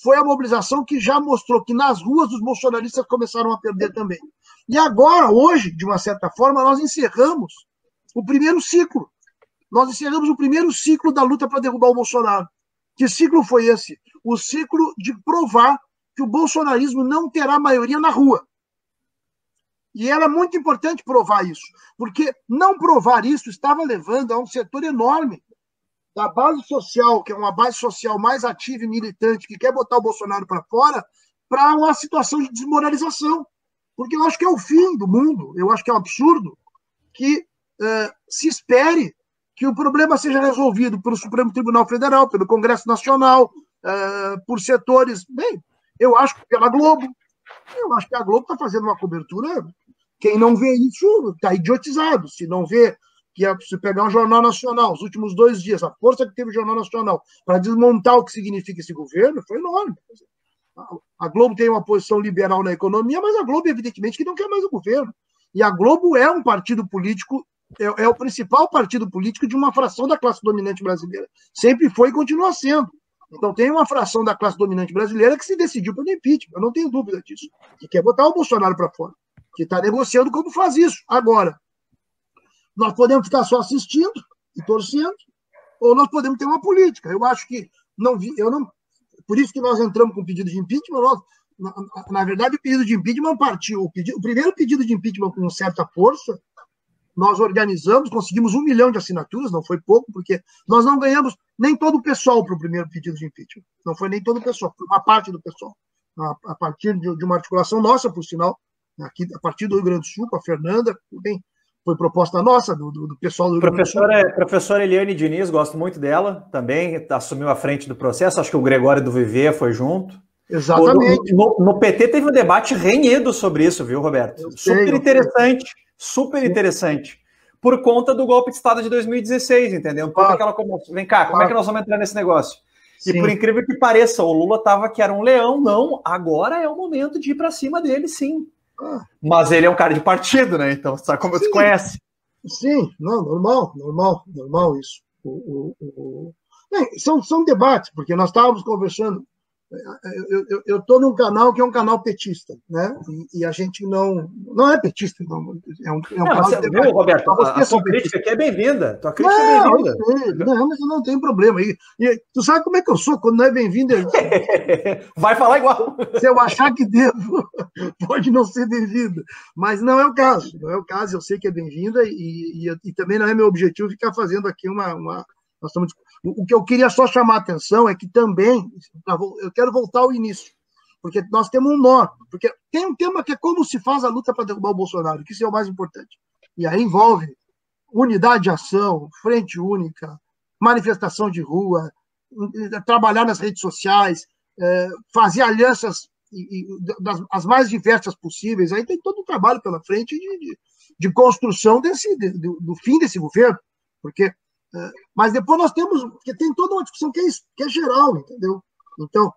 foi a mobilização que já mostrou que nas ruas os bolsonaristas começaram a perder também. E agora, hoje, de uma certa forma, nós encerramos o primeiro ciclo. Nós encerramos o primeiro ciclo da luta para derrubar o Bolsonaro. Que ciclo foi esse? O ciclo de provar que o bolsonarismo não terá maioria na rua. E era muito importante provar isso, porque não provar isso estava levando a um setor enorme da base social, que é uma base social mais ativa e militante, que quer botar o Bolsonaro para fora, para uma situação de desmoralização. Porque eu acho que é o fim do mundo, eu acho que é um absurdo que se espere que o problema seja resolvido pelo Supremo Tribunal Federal, pelo Congresso Nacional, por setores... Bem, eu acho que pela Globo. Eu acho que a Globo está fazendo uma cobertura... Quem não vê isso está idiotizado. Se não vê que se pegar um Jornal Nacional, os últimos 2 dias, a força que teve o Jornal Nacional para desmontar o que significa esse governo foi enorme. A Globo tem uma posição liberal na economia, mas a Globo, evidentemente, que não quer mais o governo. E a Globo é um partido político, é o principal partido político de uma fração da classe dominante brasileira. Sempre foi e continua sendo. Então tem uma fração da classe dominante brasileira que se decidiu pelo impeachment, eu não tenho dúvida disso, que quer botar o Bolsonaro para fora, que está negociando como faz isso. Agora, Nós podemos ficar só assistindo e torcendo, ou nós podemos ter uma política. Eu acho que por isso que nós entramos com o pedido de impeachment. Na verdade, o pedido de impeachment partiu. O primeiro pedido de impeachment com certa força, nós organizamos, conseguimos 1 milhão de assinaturas, não foi pouco, porque nós não ganhamos nem todo o pessoal para o primeiro pedido de impeachment. Não foi nem todo o pessoal, foi uma parte do pessoal. A partir de uma articulação nossa, por sinal, aqui, a partir do Rio Grande do Sul, com a Fernanda, também foi proposta nossa, do pessoal do Rio Grande do Sul. Professora Eliane Diniz, gosto muito dela, também assumiu a frente do processo, acho que o Gregório do Viver foi junto. Exatamente. No PT teve um debate renhido sobre isso, viu, Roberto? Super interessante, por conta do golpe de Estado de 2016, entendeu? Toda aquela vem cá, como é que nós vamos entrar nesse negócio? Sim. E por incrível que pareça, o Lula estava que era um leão, não, agora é o momento de ir para cima dele, sim. Mas ele é um cara de partido, né? Então, sabe como se conhece? Sim, não, normal isso. Bem, são debates, porque nós estávamos conversando. Eu estou num canal que é um canal petista, né? E a gente não é petista, não. É um canal você viu, Roberto? A sua crítica aqui é bem-vinda. Tua crítica é bem-vinda. Não, mas eu não tenho problema. E tu sabe como é que eu sou? Quando não é bem-vindo, vai falar igual. Se eu achar que devo, pode não ser bem-vinda. Mas não é o caso. Não é o caso. Eu sei que é bem-vinda e também não é meu objetivo ficar fazendo aqui o que eu queria só chamar a atenção é que também, eu quero voltar ao início, porque nós temos um nó, porque tem um tema que é como se faz a luta para derrubar o Bolsonaro, que isso é o mais importante. E aí envolve unidade de ação, frente única, manifestação de rua, trabalhar nas redes sociais, fazer alianças as mais diversas possíveis. Aí tem todo um trabalho pela frente de construção do fim desse governo, porque mas depois nós temos, porque tem toda uma discussão que é geral, entendeu? Então,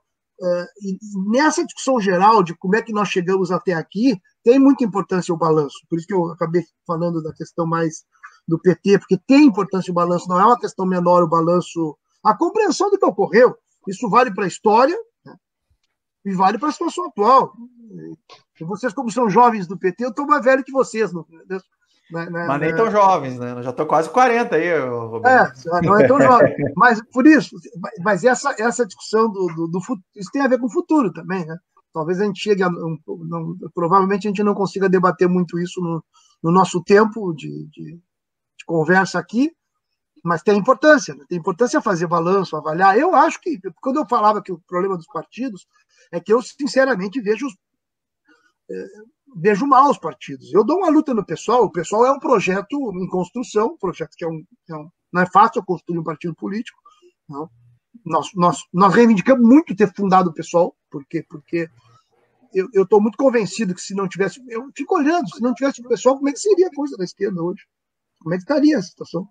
nessa discussão geral de como é que nós chegamos até aqui, tem muita importância o balanço. Por isso que eu acabei falando da questão mais do PT, porque tem importância o balanço, não é uma questão menor o balanço, a compreensão do que ocorreu. Isso vale para a história, né? E vale para a situação atual. E vocês, como são jovens do PT, eu estou mais velho que vocês, não é? Mas nem tão jovens, né? Eu já estou quase 40 aí, Roberto. Não é tão jovem. Mas por isso, essa discussão do futuro, isso tem a ver com o futuro também, né? Talvez a gente chegue provavelmente a gente não consiga debater muito isso no nosso tempo de conversa aqui, mas tem importância, né? Tem importância fazer balanço, avaliar. Eu acho que, quando eu falava que o problema dos partidos é que eu, sinceramente, vejo mal os partidos. Eu dou uma luta no pessoal. O pessoal é um projeto em construção, um projeto que não é fácil construir um partido político. Não. Nós reivindicamos muito ter fundado o pessoal, porque eu estou muito convencido que se não tivesse... Eu fico olhando, se não tivesse o pessoal, como é que seria a coisa da esquerda hoje? Como é que estaria a situação?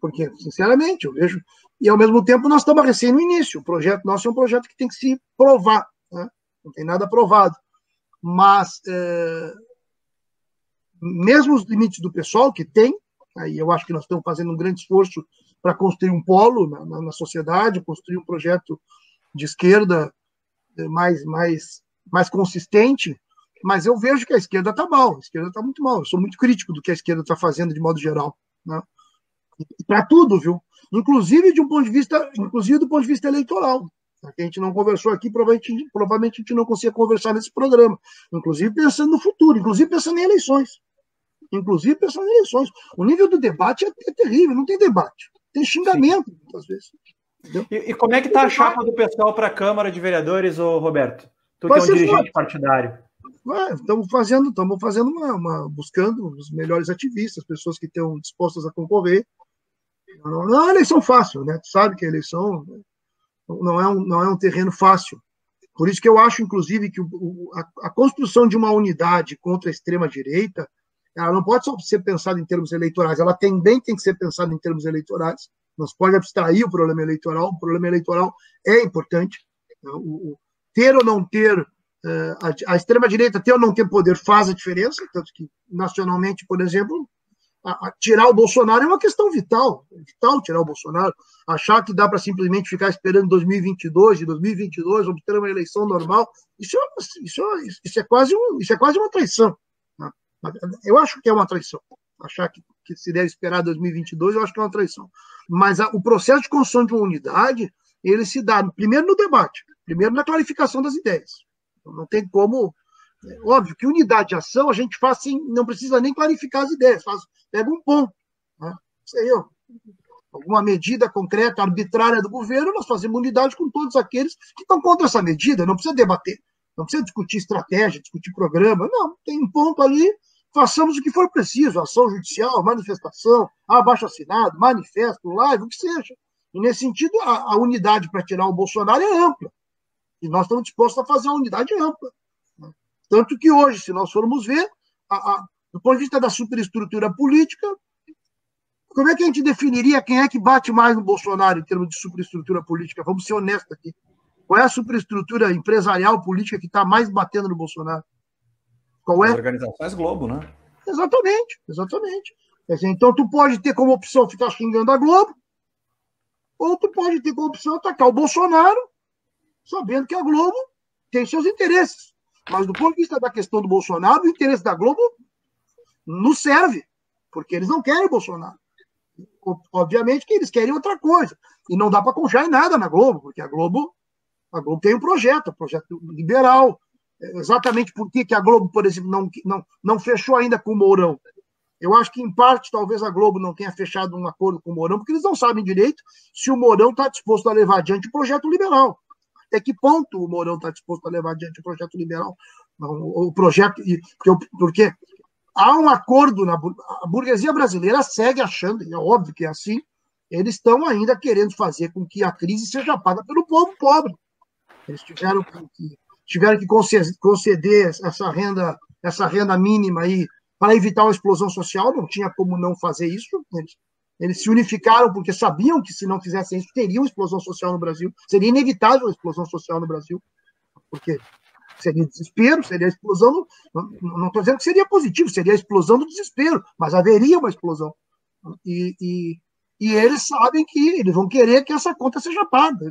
Porque, sinceramente, eu vejo... E, ao mesmo tempo, nós estamos recém no início. O projeto nosso é um projeto que tem que se provar, né? Não tem nada provado. Mas, mesmo os limites do pessoal que tem, aí eu acho que nós estamos fazendo um grande esforço para construir um polo na sociedade, construir um projeto de esquerda mais consistente, mas eu vejo que a esquerda está mal, a esquerda está muito mal. Eu sou muito crítico do que a esquerda está fazendo de modo geral, né? Para tudo, viu? Inclusive do ponto de vista eleitoral. Que a gente não conversou aqui, provavelmente a gente não conseguia conversar nesse programa, inclusive pensando no futuro, inclusive pensando em eleições. O nível do debate é terrível, não tem debate, tem xingamento, muitas vezes. E como é que está a chapa do pessoal para a Câmara de Vereadores, Roberto? Tu que é um dirigente partidário. Estamos fazendo buscando os melhores ativistas, pessoas que estão dispostas a concorrer. Não é uma eleição fácil, né? Tu sabe que a eleição não é um terreno fácil. Por isso que eu acho, inclusive, que a construção de uma unidade contra a extrema-direita, ela não pode só ser pensada em termos eleitorais, ela também tem que ser pensada em termos eleitorais. Não se pode abstrair o problema eleitoral é importante. Ter ou não ter, a extrema-direita ter ou não ter poder faz a diferença, tanto que, nacionalmente, por exemplo, tirar o Bolsonaro é uma questão vital. É vital tirar o Bolsonaro. Achar que dá para simplesmente ficar esperando 2022, vamos ter uma eleição normal, isso é quase uma traição. Eu acho que é uma traição. Achar que que se deve esperar em 2022, eu acho que é uma traição. Mas o processo de construção de uma unidade, ele se dá primeiro no debate, primeiro na clarificação das ideias. Então, não tem como... Óbvio que unidade de ação a gente faz sem, não precisa nem clarificar as ideias, pega um ponto. Né? Sei eu. Alguma medida concreta, arbitrária do governo, nós fazemos unidade com todos aqueles que estão contra essa medida, não precisa debater, não precisa discutir estratégia, discutir programa, não, tem um ponto ali, façamos o que for preciso, ação judicial, manifestação, abaixo-assinado, manifesto, live, o que seja. E nesse sentido, a unidade para tirar o Bolsonaro é ampla, e nós estamos dispostos a fazer uma unidade ampla. Né? Tanto que hoje, se nós formos ver, do ponto de vista da superestrutura política, como é que a gente definiria quem é que bate mais no Bolsonaro em termos de superestrutura política? Vamos ser honestos aqui. Qual é a superestrutura empresarial política que está mais batendo no Bolsonaro? Qual é? As organizações Globo, né? Exatamente, exatamente. Quer dizer, então, tu pode ter como opção ficar xingando a Globo, ou tu pode ter como opção atacar o Bolsonaro, sabendo que a Globo tem seus interesses. Mas, do ponto de vista da questão do Bolsonaro, o interesse da Globo não serve, porque eles não querem o Bolsonaro. Obviamente que eles querem outra coisa. E não dá para confiar em nada na Globo, porque a Globo tem um projeto liberal. Exatamente por que a Globo, por exemplo, não fechou ainda com o Mourão. Eu acho que, em parte, talvez a Globo não tenha fechado um acordo com o Mourão, porque eles não sabem direito se o Mourão está disposto a levar adiante o projeto liberal. Até que ponto o Mourão está disposto a levar adiante o projeto liberal? O projeto... Porque há um acordo, a burguesia brasileira segue achando, e é óbvio que é assim, eles estão ainda querendo fazer com que a crise seja paga pelo povo pobre. Eles tiveram que conceder essa renda mínima aí para evitar uma explosão social, não tinha como não fazer isso. Eles se unificaram porque sabiam que, se não fizessem isso, teria uma explosão social no Brasil, seria inevitável a explosão social no Brasil, porque seria desespero, seria a explosão. Não estou dizendo que seria positivo, seria a explosão do desespero, mas haveria uma explosão. E eles sabem que eles vão querer que essa conta seja paga.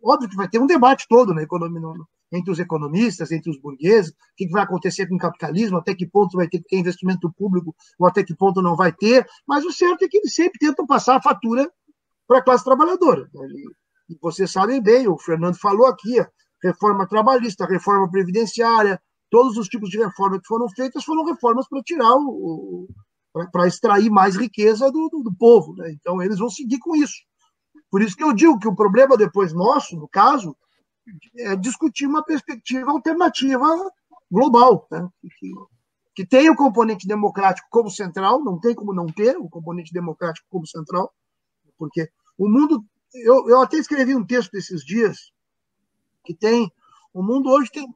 Óbvio que vai ter um debate todo na economia, entre os economistas, entre os burgueses, o que vai acontecer com o capitalismo, até que ponto vai ter que ter investimento público ou até que ponto não vai ter, mas o certo é que eles sempre tentam passar a fatura para a classe trabalhadora. E vocês sabem bem, o Fernando falou aqui, reforma trabalhista, reforma previdenciária, todos os tipos de reforma que foram feitas foram reformas para tirar para extrair mais riqueza do povo. Né? Então, eles vão seguir com isso. Por isso que eu digo que o problema depois nosso, no caso, é discutir uma perspectiva alternativa global, né? que tem o componente democrático como central, não tem como não ter o componente democrático como central, porque o mundo... Eu até escrevi um texto esses dias, que o mundo hoje tem,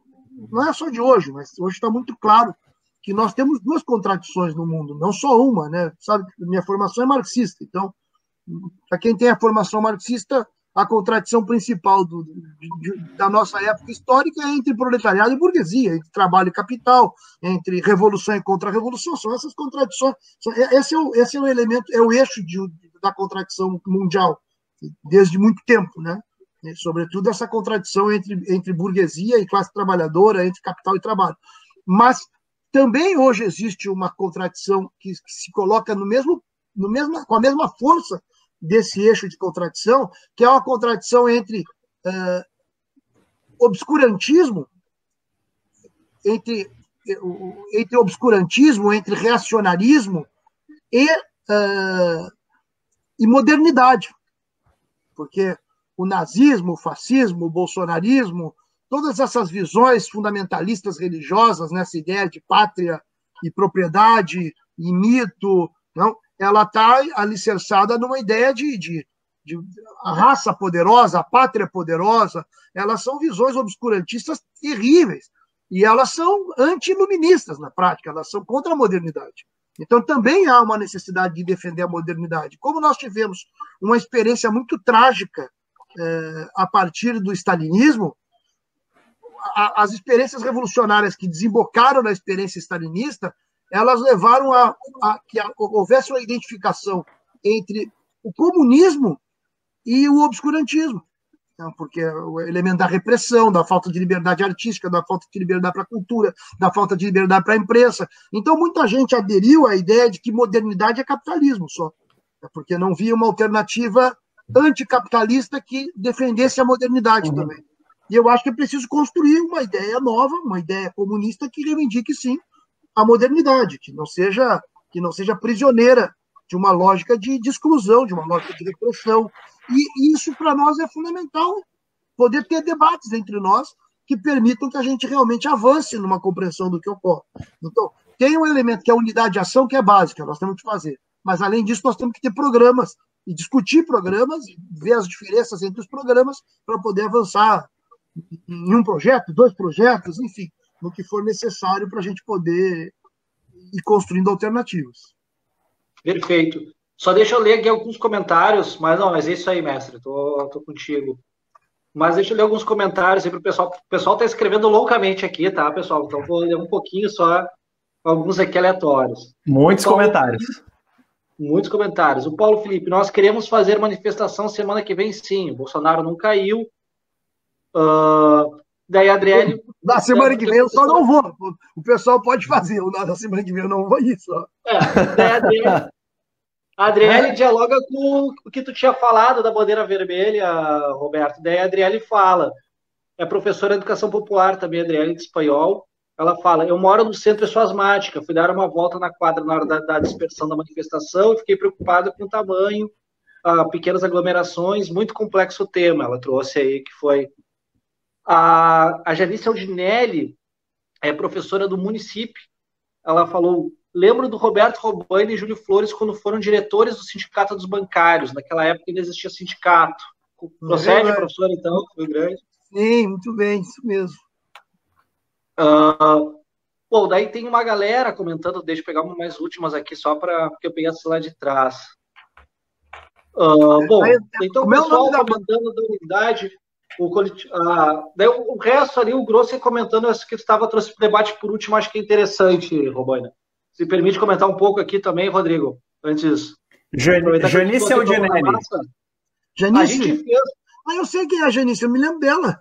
não é só de hoje, mas hoje está muito claro que nós temos duas contradições no mundo, não só uma, né? Sabe, minha formação é marxista, então, para quem tem a formação marxista, a contradição principal da nossa época histórica é entre proletariado e burguesia, entre trabalho e capital, entre revolução e contra-revolução, são essas contradições, esse é o elemento, é o eixo da contradição mundial, desde muito tempo, né? E, sobretudo, essa contradição entre burguesia e classe trabalhadora, entre capital e trabalho. Mas também hoje existe uma contradição que se coloca com a mesma força desse eixo de contradição, que é uma contradição entre obscurantismo, entre reacionarismo e modernidade. Porque o nazismo, o fascismo, o bolsonarismo, todas essas visões fundamentalistas religiosas, nessa ideia de pátria e propriedade e mito, não, ela está alicerçada numa ideia de a raça poderosa, a pátria poderosa, elas são visões obscurantistas terríveis, e elas são anti-iluministas na prática, elas são contra a modernidade. Então também há uma necessidade de defender a modernidade. Como nós tivemos uma experiência muito trágica a partir do stalinismo, as experiências revolucionárias que desembocaram na experiência stalinista, elas levaram a que houvesse uma identificação entre o comunismo e o obscurantismo. Então, porque o elemento da repressão, da falta de liberdade artística, da falta de liberdade para a cultura, da falta de liberdade para a imprensa. Então, muita gente aderiu à ideia de que modernidade é capitalismo só, porque não via uma alternativa anticapitalista que defendesse a modernidade também. E eu acho que é preciso construir uma ideia nova, uma ideia comunista que reivindique, sim, a modernidade, que não seja prisioneira de uma lógica de exclusão, de uma lógica de repressão. E isso, para nós, é fundamental, poder ter debates entre nós que permitam que a gente realmente avance numa compreensão do que ocorre. Então, tem um elemento que é a unidade de ação, que é básica, nós temos que fazer. Mas, além disso, nós temos que ter programas, e discutir programas, e ver as diferenças entre os programas, para poder avançar em um projeto, 2 projetos, enfim, no que for necessário para a gente poder ir construindo alternativas. Perfeito. Só deixa eu ler aqui alguns comentários, mas é isso aí, mestre, tô contigo. Mas deixa eu ler alguns comentários aí para o pessoal. O pessoal está escrevendo loucamente aqui, tá, pessoal? Então vou ler um pouquinho só, alguns aqui aleatórios. Muitos comentários. Muitos comentários. O Paulo Felipe, nós queremos fazer manifestação semana que vem, sim. O Bolsonaro não caiu. Daí a Adriele... Na semana que vem eu só não vou. O pessoal pode fazer. Na semana que vem eu não vou isso. Daí a Adriele dialoga com o que tu tinha falado da bandeira vermelha, Roberto. Daí a Adriele fala, é professora de educação popular também, a Adriele de espanhol. Ela fala, eu moro no centro e sou asmática, fui dar uma volta na quadra na hora da dispersão da manifestação e fiquei preocupada com o tamanho, pequenas aglomerações, muito complexo o tema. Ela trouxe aí que foi... A Janice Aldinelli é professora do município. Ela falou, lembro do Roberto Robaina e Júlio Flores quando foram diretores do Sindicato dos Bancários. Naquela época ainda existia sindicato. Procede, professor, então, foi grande. Sim, muito bem, isso mesmo. Bom, daí tem uma galera comentando, deixa eu pegar uma mais últimas aqui, só para que eu pegasse lá de trás. Bom, então o pessoal comentando da unidade, daí o resto ali, o Grossi comentando essa que estava trouxe para o debate por último, acho que é interessante, Robaina. Se permite comentar um pouco aqui também, Rodrigo, antes. Janice Aldinelli. Janice? Eu sei quem é a Janice, eu me lembro dela.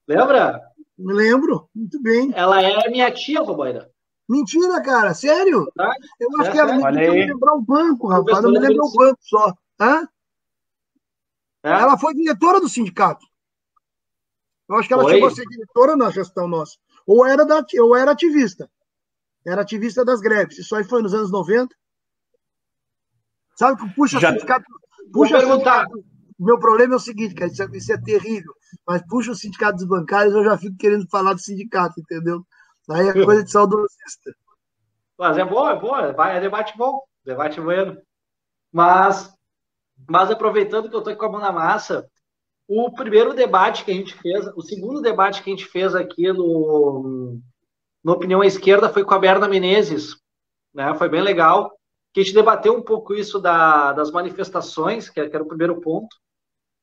Lembra? Me lembro, muito bem. Ela é minha tia, Robaina. Mentira, cara, sério? Tá? Eu acho que ela me lembrar o banco, rapaz, não me lembro o banco só. Ela foi diretora do sindicato. Eu acho que ela chegou a ser diretora na gestão nossa. Ou era ativista. Era ativista das greves. Isso aí foi nos anos 90. Sabe que puxa sindicato. Puxa sindicato. O meu problema é o seguinte, cara, isso é terrível. Mas puxa o sindicato dos bancários, eu já fico querendo falar do sindicato, entendeu? Aí é coisa de saudosista. Mas é bom, é debate bom, debate bueno. Mas aproveitando que eu estou com a mão na massa, o primeiro debate que a gente fez, o segundo debate que a gente fez aqui no Opinião à Esquerda foi com a Berna Menezes, né? Foi bem legal, que a gente debateu um pouco isso das manifestações, que era o primeiro ponto,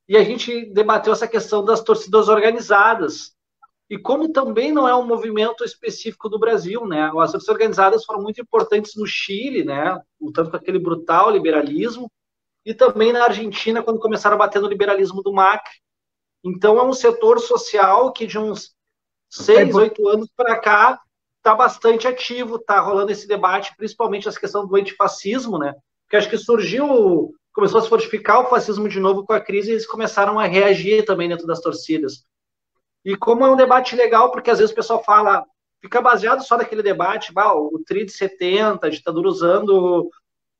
e a gente debateu essa questão das torcidas organizadas, e como também não é um movimento específico do Brasil, né? As torcidas organizadas foram muito importantes no Chile, né? Lutando com aquele brutal liberalismo, e também na Argentina, quando começaram a bater no liberalismo do Macri. Então, é um setor social que de uns 6, 8 anos para cá está bastante ativo, está rolando esse debate, principalmente essa questão do antifascismo, né? Porque acho que começou a se fortificar o fascismo de novo com a crise e eles começaram a reagir também dentro das torcidas. E como é um debate legal, porque às vezes o pessoal fica baseado só naquele debate, o TRI de 70, a ditadura usando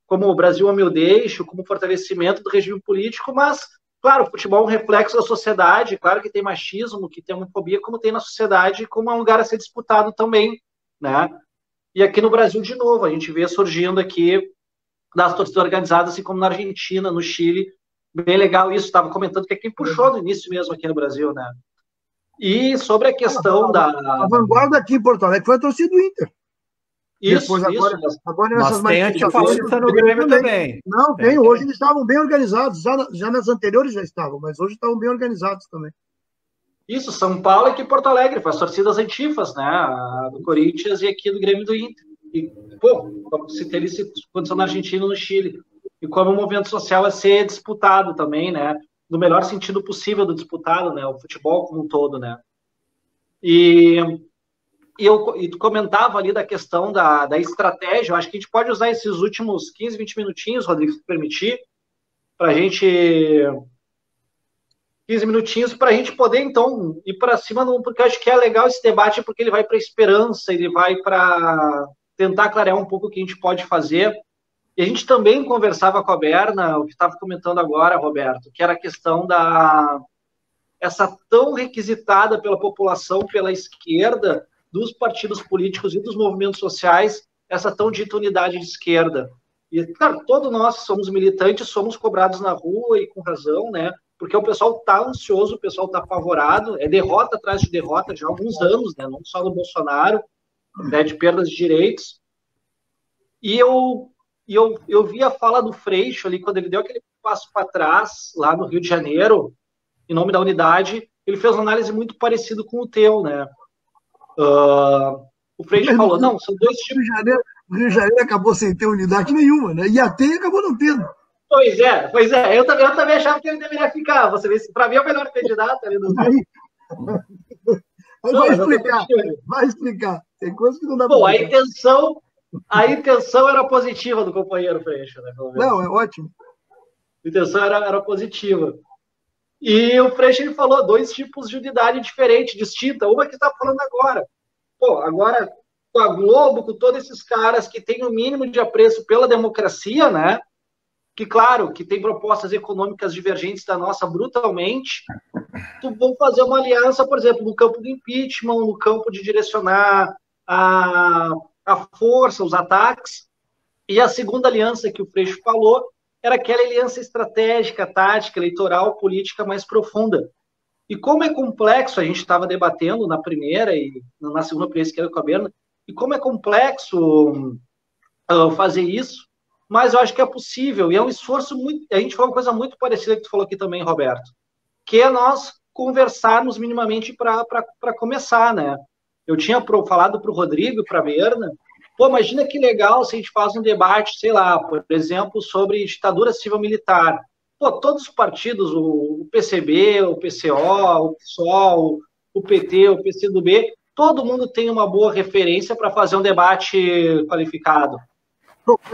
como o Brasil a meu deixo, como fortalecimento do regime político, mas, claro, o futebol é um reflexo da sociedade, claro que tem machismo, que tem homofobia, como tem na sociedade, como é um lugar a ser disputado também, né? E aqui no Brasil, de novo, a gente vê surgindo aqui das torcidas organizadas, assim como na Argentina, no Chile, bem legal isso, estava comentando que é quem puxou no início mesmo aqui no Brasil, né? E sobre a questão A vanguarda aqui em Porto Alegre foi a torcida do Inter. Isso, agora mas tem antifascista no Grêmio também. Não, tem. Hoje eles estavam bem organizados. Já nas anteriores já estavam, mas hoje estavam bem organizados também. Isso, São Paulo e aqui em Porto Alegre, foi as torcidas antifas, né? A do Corinthians e aqui do Grêmio do Inter. E, como se teve essa condição na Argentina e no Chile. E como o movimento social a ser disputado também, né? no melhor sentido possível do disputado, né? O futebol como um todo, né? E tu comentava ali da questão da estratégia. Eu acho que a gente pode usar esses últimos 15, 20 minutinhos, Rodrigo, se permitir, para a gente... 15 minutinhos para a gente poder, então, ir para cima, porque eu acho que é legal esse debate, porque ele vai para a esperança, ele vai para tentar clarear um pouco o que a gente pode fazer. E a gente também conversava com a Berna, o que estava comentando agora, Roberto, que era a questão essa tão requisitada pela população, pela esquerda, dos partidos políticos e dos movimentos sociais, essa tão dita unidade de esquerda. E, claro, todos nós somos militantes, somos cobrados na rua e com razão, né? Porque o pessoal está ansioso, o pessoal está apavorado, é derrota atrás de derrota já há alguns anos, né? Não só no Bolsonaro, né? De perdas de direitos. E eu vi a fala do Freixo ali, quando ele deu aquele passo para trás, lá no Rio de Janeiro, em nome da unidade, ele fez uma análise muito parecida com o teu, né? O Freixo falou, não, são dois tipos... O Rio de Janeiro acabou sem ter unidade nenhuma, né? E até acabou não tendo. Pois é. Eu também achava que ele deveria ficar. Você vê, para mim é o melhor candidato ali do Rio. Vai explicar. Tem coisa que não dá para fazer. A intenção era positiva do companheiro Freixo, né? Não, é ótimo. A intenção era positiva. E o Freixo ele falou dois tipos de unidade diferente, distinta. Uma que está falando agora. Agora com a Globo, com todos esses caras que têm o mínimo de apreço pela democracia, né? Que, claro, que tem propostas econômicas divergentes da nossa brutalmente, vão fazer uma aliança, por exemplo, no campo do impeachment, no campo de direcionar a força, os ataques. E a segunda aliança que o Freixo falou era aquela aliança estratégica, tática, eleitoral, política mais profunda. E como é complexo, a gente estava debatendo na primeira e na segunda que com a Berna, e como é complexo fazer isso, mas eu acho que é possível, e é um esforço muito... A gente falou uma coisa muito parecida que tu falou aqui também, Roberto, que é nós conversarmos minimamente para começar, né? Eu tinha falado para o Rodrigo e para a Berna, imagina que legal se a gente faz um debate, sei lá, por exemplo, sobre ditadura civil-militar. Todos os partidos, o PCB, o PCO, o PSOL, o PT, o PCdoB, todo mundo tem uma boa referência para fazer um debate qualificado.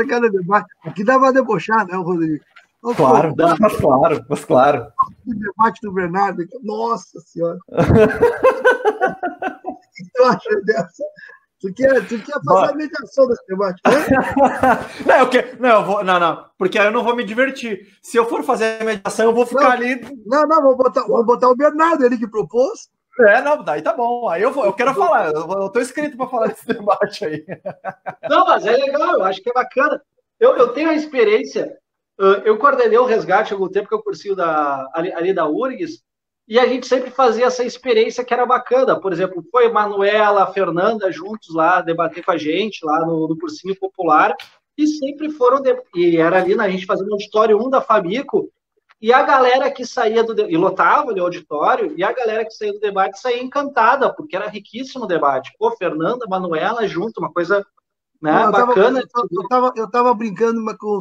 Cada debate. Aqui dá para debochar, né, Rodrigo? Claro. O debate do Bernardo, nossa senhora. O que tu acha dessa? Tu quer fazer a mediação desse debate? Não, porque aí eu não vou me divertir. Se eu for fazer a mediação, eu vou ficar ali. Não, vou botar o Bernardo, ele que propôs. Daí tá bom. Aí eu quero falar. Eu tô inscrito para falar desse debate aí. Não, mas é legal, eu acho que é bacana. Eu tenho a experiência. Eu coordenei o resgate há algum tempo que eu cursinho ali da URGS, e a gente sempre fazia essa experiência que era bacana. Por exemplo, foi Manuela, a Fernanda juntos lá debater com a gente, lá no cursinho popular, e sempre foram. E era ali, a gente fazendo o auditório 1 da Fabico. E a galera que saía e lotava ali o auditório, e a galera que saía do debate saía encantada, porque era riquíssimo o debate. Fernanda, Manuela junto, uma coisa, né, bacana. Eu tava brincando com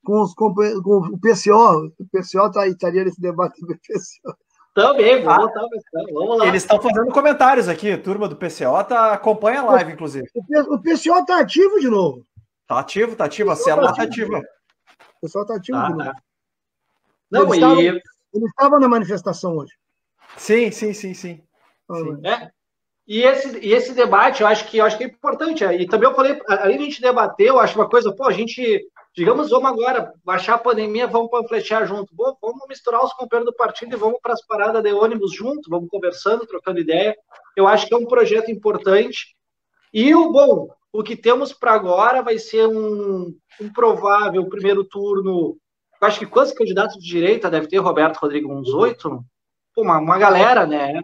o PCO. O PCO estaria nesse debate do PCO. Também, vamos lá. Eles estão fazendo comentários aqui, turma do PCO acompanha a live, inclusive. O PCO está ativo de novo. Tá ativo, a célula está ativa. O pessoal está ativo de novo. Não, ele estava na manifestação hoje. Sim. E esse debate, eu acho que é importante. E também eu falei, além de a gente debater, eu acho uma coisa, a gente, digamos, vamos agora baixar a pandemia, vamos panfletear junto. Vamos misturar os companheiros do partido e vamos para as paradas de ônibus junto, vamos conversando, trocando ideia. Eu acho que é um projeto importante. E o que temos para agora vai ser um provável primeiro turno. Eu acho que quantos candidatos de direita deve ter, Roberto, Rodrigo? Uns 8? Uma galera, né?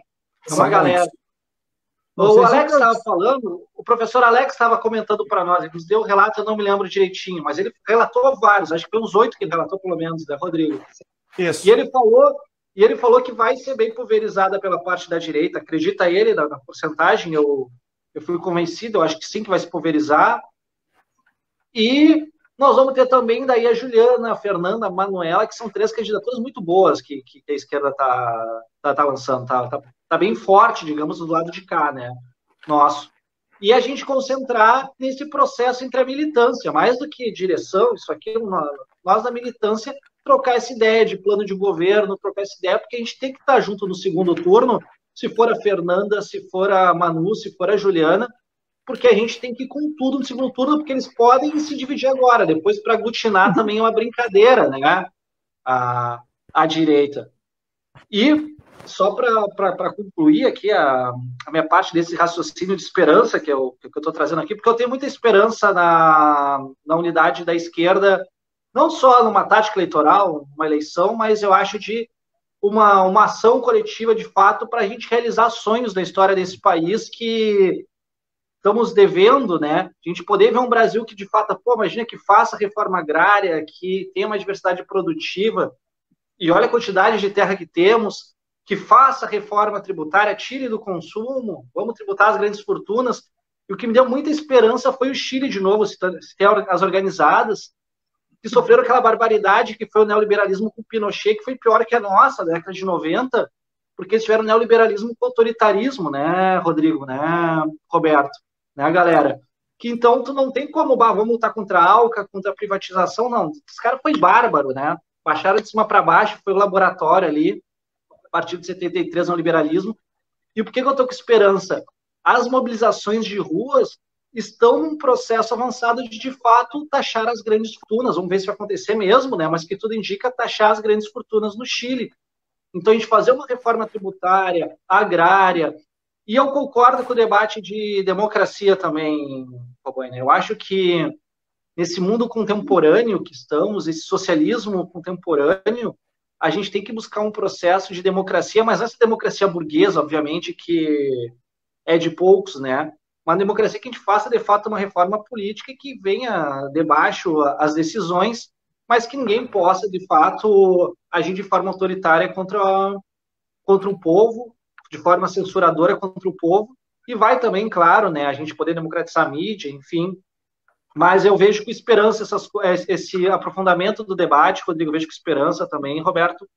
Uma galera. O Alex estava falando, o professor Alex estava comentando para nós, ele nos deu o relato, eu não me lembro direitinho, mas ele relatou vários, acho que foi uns 8 que ele relatou, pelo menos, né, Rodrigo? Isso. E ele falou que vai ser bem pulverizada pela parte da direita, acredita ele na porcentagem, eu fui convencido, eu acho que sim, que vai se pulverizar. E Nós vamos ter também daí a Juliana, a Fernanda, a Manuela, que são 3 candidaturas muito boas que a esquerda tá lançando, tá bem forte, digamos, do lado de cá, né? Nosso. E a gente concentrar nesse processo entre a militância, mais do que direção, isso aqui, nós da militância, trocar essa ideia de plano de governo, trocar essa ideia, porque a gente tem que estar junto no segundo turno, se for a Fernanda, se for a Manu, se for a Juliana, porque a gente tem que ir com tudo no segundo turno, porque eles podem se dividir agora, depois para aglutinar também é uma brincadeira, né? A direita. E só para concluir aqui a minha parte desse raciocínio de esperança que eu estou trazendo aqui, porque eu tenho muita esperança na unidade da esquerda, não só numa tática eleitoral, uma eleição, mas eu acho de uma ação coletiva de fato para a gente realizar sonhos da história desse país que estamos devendo, né? A gente poder ver um Brasil que de fato, imagina que faça reforma agrária, que tenha uma diversidade produtiva, e olha a quantidade de terra que temos, que faça reforma tributária, tire do consumo, vamos tributar as grandes fortunas. E o que me deu muita esperança foi o Chile de novo, se tem as organizadas, que sofreram aquela barbaridade que foi o neoliberalismo com Pinochet, que foi pior que a nossa, da década de 90, porque eles tiveram neoliberalismo com autoritarismo, né, Rodrigo, né, Roberto, né, galera? Que então tu não tem como, vamos lutar contra a ALCA, contra a privatização, não. Esse cara foi bárbaro, né? Baixaram de cima para baixo, foi o laboratório ali, a partir de 73 no liberalismo. E por que eu estou com esperança? As mobilizações de ruas estão num processo avançado de fato, taxar as grandes fortunas. Vamos ver se vai acontecer mesmo, né? Mas que tudo indica taxar as grandes fortunas no Chile. Então, a gente fazer uma reforma tributária, agrária, e eu concordo com o debate de democracia também, Robaina. Eu acho que nesse mundo contemporâneo que estamos, esse socialismo contemporâneo, a gente tem que buscar um processo de democracia, mas essa democracia burguesa, obviamente, que é de poucos, né? Uma democracia que a gente faça, de fato, uma reforma política e que venha debaixo as decisões, mas que ninguém possa, de fato, agir de forma autoritária contra um povo, de forma censuradora contra o povo, e vai também, claro, né, a gente poder democratizar a mídia, enfim, mas eu vejo com esperança esse aprofundamento do debate, Rodrigo, eu vejo com esperança também, Roberto,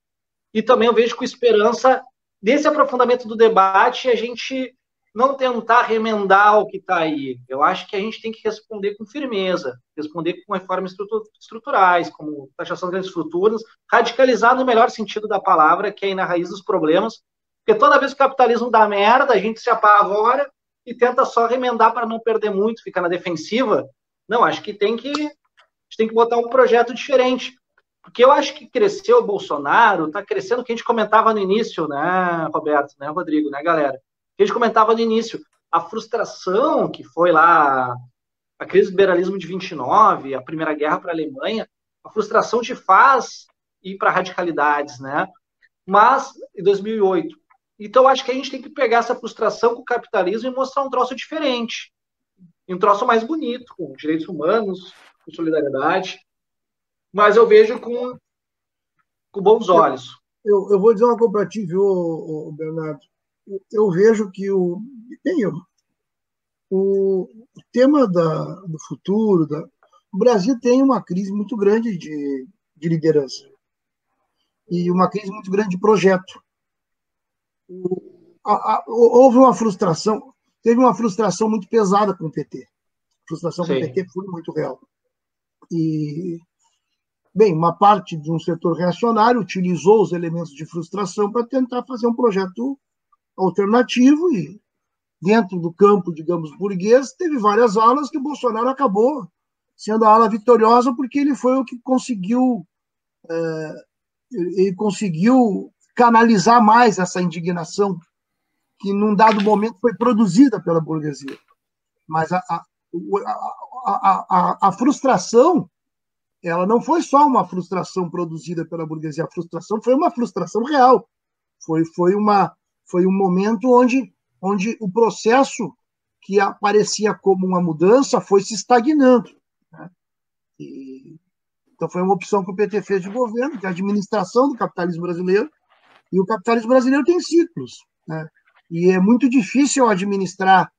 e também eu vejo com esperança desse aprofundamento do debate a gente não tentar remendar o que está aí. Eu acho que a gente tem que responder com firmeza, responder com reformas estruturais, como taxação de grandes fortunas, radicalizar no melhor sentido da palavra, que é ir na raiz dos problemas, porque toda vez que o capitalismo dá merda, a gente se apavora e tenta só remendar para não perder muito, ficar na defensiva. Não, acho que a gente tem que botar um projeto diferente. Porque eu acho que cresceu o Bolsonaro, está crescendo o que a gente comentava no início, né, Roberto, né, Rodrigo, né, galera? Que a gente comentava no início, a frustração que foi lá, a crise do liberalismo de 29, a Primeira Guerra para a Alemanha, a frustração te faz ir para radicalidades, né? Mas, em 2008. Então, acho que a gente tem que pegar essa frustração com o capitalismo e mostrar um troço diferente. Um troço mais bonito, com direitos humanos, com solidariedade. Mas eu vejo com bons olhos. Eu vou dizer uma coisa para ti, viu, Bernardo? Eu vejo que o tema do futuro, o Brasil tem uma crise muito grande de liderança e uma crise muito grande de projeto. Houve uma frustração, teve uma frustração muito pesada com o PT. A frustração com o PT foi muito real. E, bem, uma parte de um setor reacionário utilizou os elementos de frustração para tentar fazer um projeto alternativo e dentro do campo, digamos, burguês, teve várias alas que o Bolsonaro acabou sendo a ala vitoriosa porque ele foi o que conseguiu canalizar mais essa indignação que num dado momento foi produzida pela burguesia. Mas a frustração, ela não foi só uma frustração produzida pela burguesia, a frustração foi uma frustração real. Foi um momento onde o processo que aparecia como uma mudança foi se estagnando. Né? Então, foi uma opção que o PT fez de governo, que é a administração do capitalismo brasileiro, e o capitalismo brasileiro tem ciclos. Né? E é muito difícil administrar,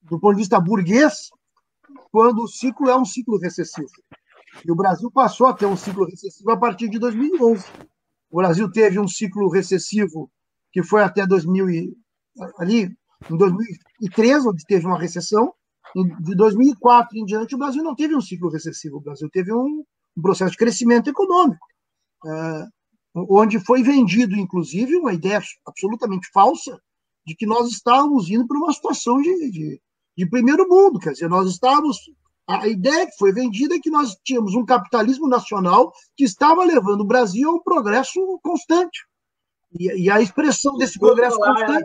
do ponto de vista burguês, quando o ciclo é um ciclo recessivo. E o Brasil passou a ter um ciclo recessivo a partir de 2011. O Brasil teve um ciclo recessivo que foi até 2000 ali em 2013, onde teve uma recessão. De 2004 em diante, o Brasil não teve um ciclo recessivo. O Brasil teve um processo de crescimento econômico, onde foi vendido, inclusive, uma ideia absolutamente falsa de que nós estávamos indo para uma situação de primeiro mundo. Quer dizer, nós estávamos... A ideia que foi vendida é que nós tínhamos um capitalismo nacional que estava levando o Brasil a um progresso constante. E a expressão desse progresso constante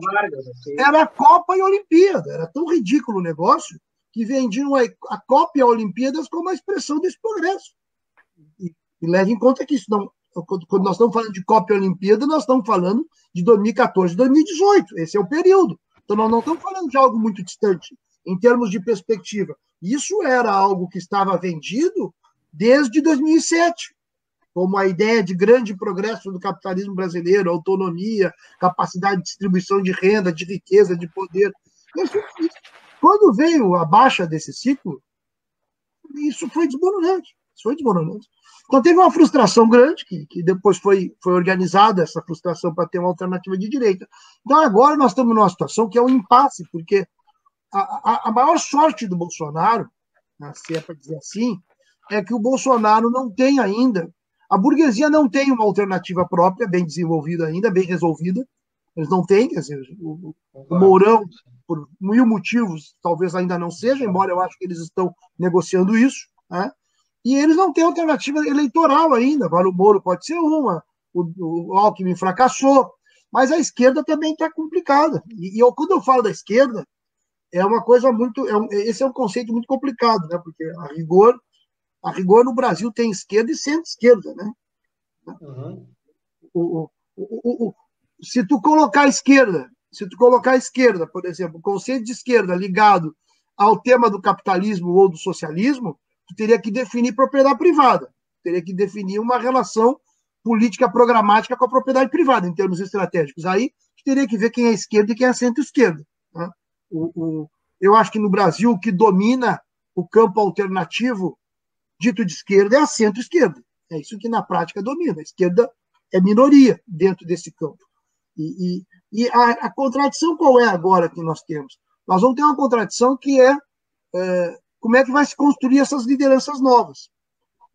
era a Copa e a Olimpíada. Era tão ridículo o negócio que vendiam a Copa e a Olimpíadas como a expressão desse progresso. E leve em conta que isso não... Quando nós estamos falando de Copa e Olimpíada, nós estamos falando de 2014 e 2018. Esse é o período. Então, nós não estamos falando de algo muito distante, em termos de perspectiva. Isso era algo que estava vendido desde 2007, como a ideia de grande progresso do capitalismo brasileiro, autonomia, capacidade de distribuição de renda, de riqueza, de poder. Quando veio a baixa desse ciclo, isso foi desmoronante. Então, teve uma frustração grande, que depois foi organizada essa frustração para ter uma alternativa de direita. Então, agora nós estamos numa situação que é um impasse, porque a maior sorte do Bolsonaro, se é para dizer assim, é que o Bolsonaro não tem ainda, a burguesia não tem uma alternativa própria, bem desenvolvida ainda, bem resolvida. Eles não têm, quer dizer, o Mourão, por mil motivos, talvez ainda não seja, embora eu acho que eles estão negociando isso, né? E eles não têm alternativa eleitoral ainda. Agora o Moro pode ser uma, o Alckmin fracassou, mas a esquerda também está complicada. Quando eu falo da esquerda, é uma coisa muito... esse é um conceito muito complicado, né? Porque, a rigor no Brasil tem esquerda e centro-esquerda, né? Uhum. Se tu colocar a esquerda, por exemplo, o conceito de esquerda ligado ao tema do capitalismo ou do socialismo, tu teria que definir propriedade privada, teria que definir uma relação política programática com a propriedade privada, em termos estratégicos. Aí, tu teria que ver quem é esquerda e quem é centro-esquerda, né? Eu acho que no Brasil o que domina o campo alternativo dito de esquerda é a centro-esquerda. É isso que na prática domina. A esquerda é minoria dentro desse campo. E a contradição qual é agora que nós temos? Nós vamos ter uma contradição que é como é que vai se construir essas lideranças novas.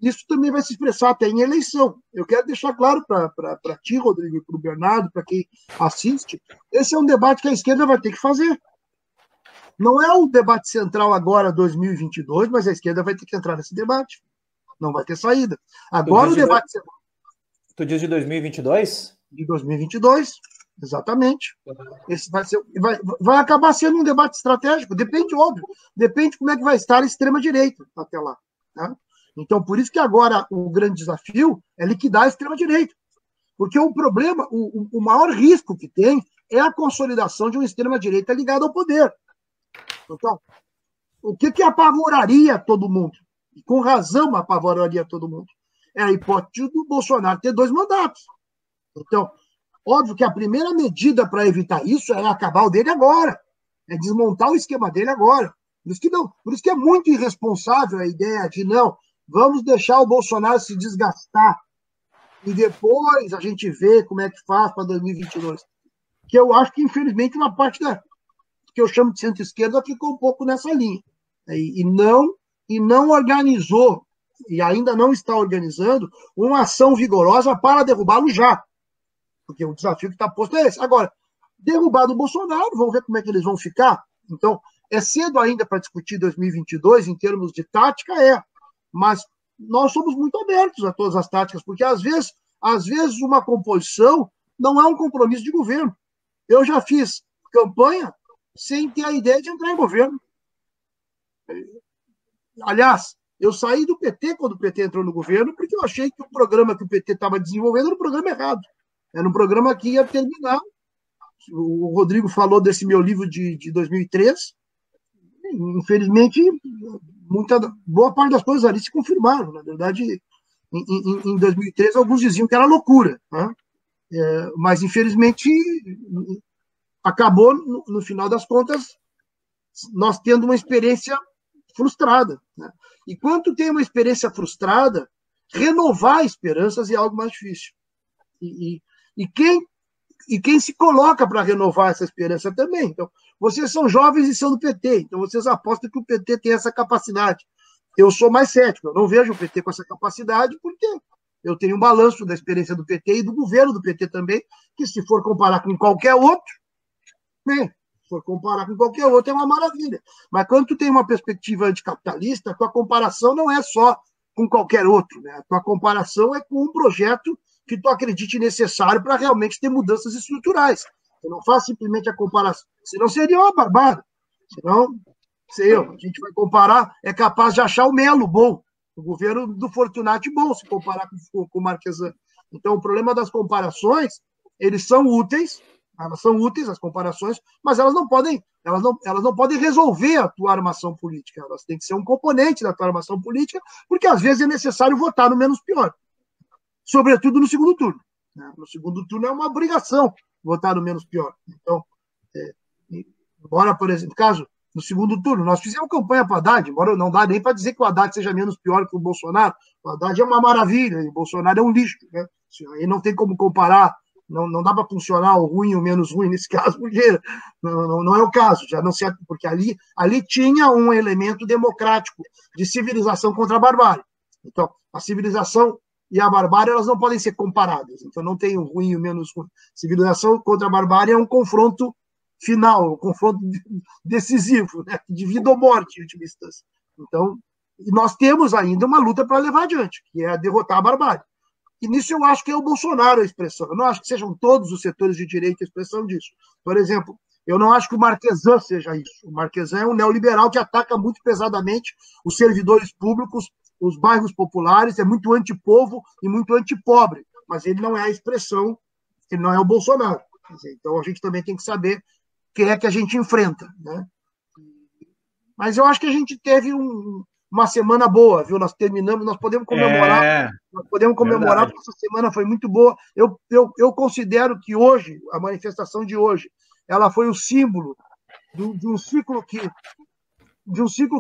Isso também vai se expressar até em eleição. Eu quero deixar claro para ti, Rodrigo, e para o Bernardo, para quem assiste, esse é um debate que a esquerda vai ter que fazer. Não é o debate central agora, 2022, mas a esquerda vai ter que entrar nesse debate. Não vai ter saída. Agora o debate central... Tu diz de 2022? De 2022, exatamente. Esse vai acabar sendo um debate estratégico. Depende, óbvio. Depende de como é que vai estar a extrema-direita até lá. Né? Então, por isso que agora o grande desafio é liquidar a extrema-direita. Porque o problema, o maior risco que tem é a consolidação de uma extrema-direita ligada ao poder. Então, o que apavoraria todo mundo? E com razão apavoraria todo mundo. É a hipótese do Bolsonaro ter 2 mandatos. Então, óbvio que a primeira medida para evitar isso é acabar o dele agora. É desmontar o esquema dele agora. Por isso que é muito irresponsável a ideia de não, vamos deixar o Bolsonaro se desgastar e depois a gente vê como é que faz para 2022. Que eu acho que, infelizmente, uma parte que eu chamo de centro-esquerda ficou um pouco nessa linha. E não organizou, e ainda não está organizando, uma ação vigorosa para derrubá-lo já. Porque o desafio que está posto é esse. Agora, derrubado o Bolsonaro, vamos ver como é que eles vão ficar. Então, é cedo ainda para discutir 2022 em termos de tática, mas nós somos muito abertos a todas as táticas, porque às vezes uma composição não é um compromisso de governo. Eu já fiz campanha sem ter a ideia de entrar em governo. Aliás, eu saí do PT quando o PT entrou no governo, porque eu achei que o programa que o PT estava desenvolvendo era um programa errado. Era um programa que ia terminar. O Rodrigo falou desse meu livro de 2003. Infelizmente, boa parte das coisas ali se confirmaram. Na verdade, em 2003, alguns diziam que era loucura. Né? Mas, infelizmente, acabou, no final das contas, nós tendo uma experiência frustrada. Né? E quando tem uma experiência frustrada, renovar esperanças é algo mais difícil. E quem se coloca para renovar essa esperança também. Então, vocês são jovens e são do PT, então vocês apostam que o PT tem essa capacidade. Eu sou mais cético, eu não vejo o PT com essa capacidade, porque eu tenho um balanço da experiência do PT e do governo do PT também, que se for comparar com qualquer outro, bem, se for comparar com qualquer outro é uma maravilha. Mas quando tu tem uma perspectiva anticapitalista, a tua comparação não é só com qualquer outro, né? A tua comparação é com um projeto que tu acredite necessário para realmente ter mudanças estruturais. Você não faz simplesmente a comparação, senão seria uma barbada. Senão, a gente vai comparar, é capaz de achar o Melo bom, o governo do Fortunati bom, se comparar com o Marquesan. Então, o problema das comparações, eles são úteis, elas são úteis, as comparações, mas elas não podem resolver a tua armação política, elas têm que ser um componente da tua armação política, porque às vezes é necessário votar no menos pior, sobretudo no segundo turno. No segundo turno é uma obrigação votar no menos pior. Então, embora, por exemplo, caso no segundo turno, nós fizemos campanha para o Haddad, embora não dá nem para dizer que o Haddad seja menos pior que o Bolsonaro. O Haddad é uma maravilha, e o Bolsonaro é um lixo. Né? Aí não tem como comparar, não dá para funcionar o ruim e o menos ruim nesse caso, porque não é o caso, já não sei, porque ali tinha um elemento democrático de civilização contra a barbárie. Então, a civilização e a barbárie, elas não podem ser comparadas. Então, não tem o ruim e o menos ruim. Civilização contra a barbárie é um confronto final, um confronto decisivo, né? De vida ou morte, em última instância. Então, nós temos ainda uma luta para levar adiante, que é derrotar a barbárie. E nisso eu acho que é o Bolsonaro a expressão. Eu não acho que sejam todos os setores de direita a expressão disso. Por exemplo, eu não acho que o Marquesan seja isso. O Marquesan é um neoliberal que ataca muito pesadamente os servidores públicos, os bairros populares, é muito antipovo e muito antipobre. Mas ele não é a expressão, ele não é o Bolsonaro. Então a gente também tem que saber quem é que a gente enfrenta, né? Mas eu acho que a gente teve uma semana boa, viu? Nós podemos comemorar, porque essa semana foi muito boa. Eu considero que hoje, a manifestação de hoje, ela foi o símbolo de um ciclo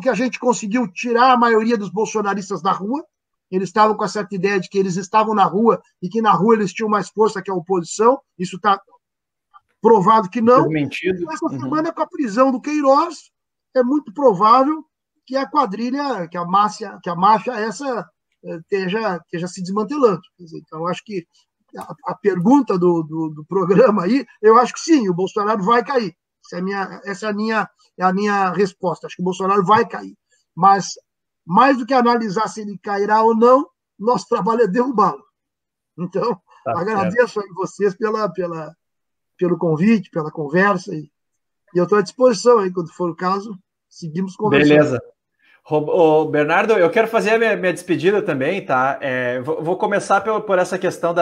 que a gente conseguiu tirar a maioria dos bolsonaristas da rua. Eles estavam com essa ideia de que eles estavam na rua e que na rua eles tinham mais força que a oposição. Isso está provado que não. Desmentido. Essa semana, com a prisão do Queiroz, é muito provável que a quadrilha, que a máfia essa esteja se desmantelando. Então, acho que a pergunta do programa aí, eu acho que sim, o Bolsonaro vai cair. Essa é a minha resposta. Acho que o Bolsonaro vai cair. Mas, mais do que analisar se ele cairá ou não, nosso trabalho é derrubá-lo. Então, agradeço a vocês pelo convite, pela conversa, e eu estou à disposição aí, quando for o caso, seguimos conversando. Beleza. Bernardo, eu quero fazer a minha despedida também, tá? Vou começar por essa questão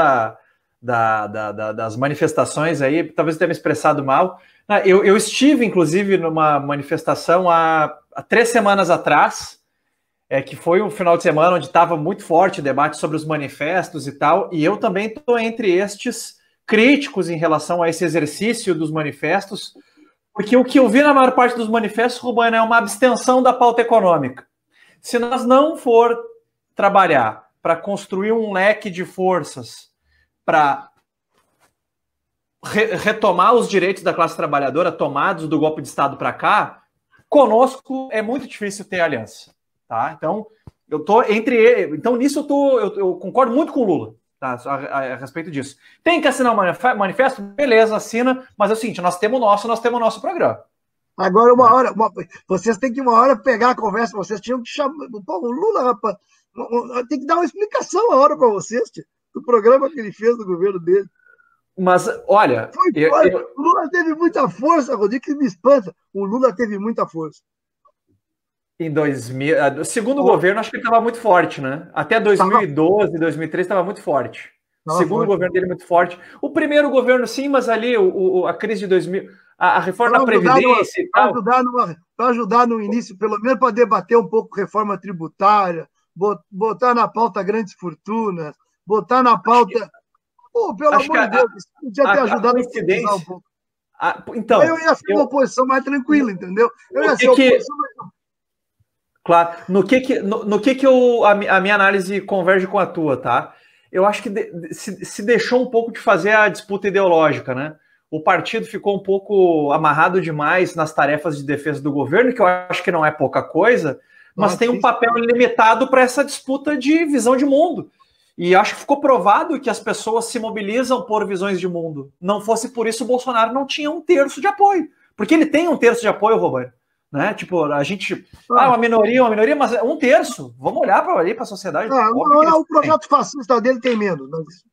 das manifestações aí, talvez eu tenha me expressado mal. Eu estive, inclusive, numa manifestação há 3 semanas atrás, que foi um final de semana onde estava muito forte o debate sobre os manifestos e tal, e eu também estou entre estes críticos em relação a esse exercício dos manifestos, porque o que eu vi na maior parte dos manifestos, Rubano, é uma abstenção da pauta econômica. Se nós não for trabalhar para construir um leque de forças para retomar os direitos da classe trabalhadora tomados do golpe de Estado para cá, conosco é muito difícil ter aliança. Tá? Então, então nisso eu concordo muito com o Lula. Tá, a respeito disso. Tem que assinar um manifesto? Beleza, assina, mas é o seguinte, nós temos o nosso programa. Agora, vocês têm que uma hora pegar a conversa, vocês tinham que chamar. Pô, o Lula, rapaz, tem que dar uma explicação a hora para vocês, tia, do programa que ele fez no governo dele. Mas, olha... O Lula teve muita força, Rodrigo, que me espanta. O Lula teve muita força. Em 2000, segundo o governo, acho que ele estava muito forte, né? Até 2012, 2013 estava muito forte. O segundo governo dele muito forte. O primeiro governo, sim, mas ali a crise de 2000, a reforma da Previdência e tal. Para ajudar no início, pelo menos para debater um pouco reforma tributária, botar na pauta grandes fortunas, botar na pauta... Pô, pelo amor de Deus, podia ter ajudado a coincidência um pouco. Então, eu ia ser uma oposição mais tranquila, entendeu? Eu ia ser uma oposição mais... Claro. No que a minha análise converge com a tua, tá? Eu acho que se deixou um pouco de fazer a disputa ideológica, né? O partido ficou um pouco amarrado demais nas tarefas de defesa do governo, que eu acho que não é pouca coisa, mas tem um papel limitado para essa disputa de visão de mundo. E acho que ficou provado que as pessoas se mobilizam por visões de mundo. Não fosse por isso, o Bolsonaro não tinha 1/3 de apoio. Porque ele tem 1/3 de apoio, Roberto. Né? Tipo, a gente... uma minoria, mas 1/3. Vamos olhar para ali, para a sociedade. O projeto fascista dele tem menos. Mas...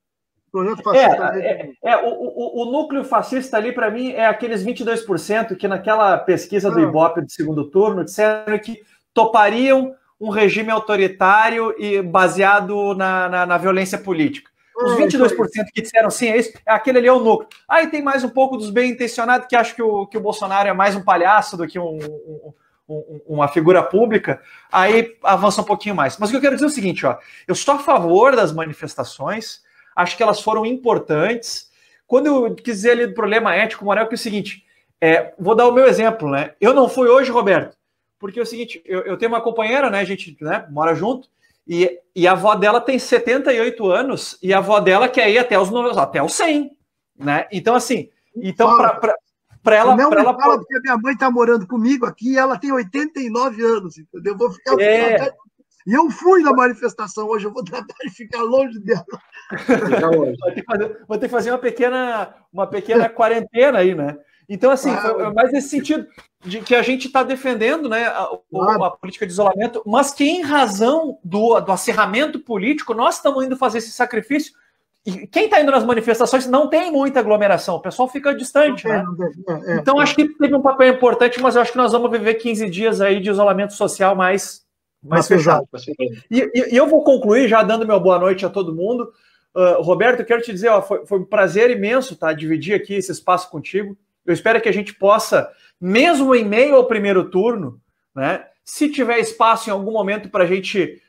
O núcleo fascista ali, para mim, é aqueles 22% que naquela pesquisa do Ibope do segundo turno disseram que topariam um regime autoritário e baseado na violência política. Os 22% que disseram sim, é isso, aquele ali é o núcleo. Aí tem mais um pouco dos bem-intencionados que acham que o Bolsonaro é mais um palhaço do que uma figura pública, aí avança um pouquinho mais. Mas o que eu quero dizer é o seguinte, ó, eu sou a favor das manifestações, acho que elas foram importantes. Quando eu quis dizer ali do problema ético, moral, que é o seguinte, vou dar o meu exemplo, né? Eu não fui hoje, Roberto, porque é o seguinte, eu tenho uma companheira, né? A gente, né, mora junto, e a avó dela tem 78 anos, e a avó dela quer ir até os 100, né? Então, assim, para ela... Não me fala, porque a minha mãe está morando comigo aqui e ela tem 89 anos, entendeu? Eu vou ficar... E eu fui na manifestação hoje, eu vou tratar de ficar longe dela. Vou ter que fazer uma pequena quarentena aí, né? Então, assim, foi mais nesse sentido de que a gente está defendendo, né, a política de isolamento, mas que em razão do acirramento político, nós estamos indo fazer esse sacrifício. E quem está indo nas manifestações não tem muita aglomeração, o pessoal fica distante, né? Então, acho que teve um papel importante, mas eu acho que nós vamos viver 15 dias aí de isolamento social mais fechado. E eu vou concluir já dando meu boa noite a todo mundo. Roberto, eu quero te dizer, foi um prazer imenso, tá, dividir aqui esse espaço contigo. Eu espero que a gente possa, mesmo em meio ao primeiro turno, né, se tiver espaço em algum momento para a gente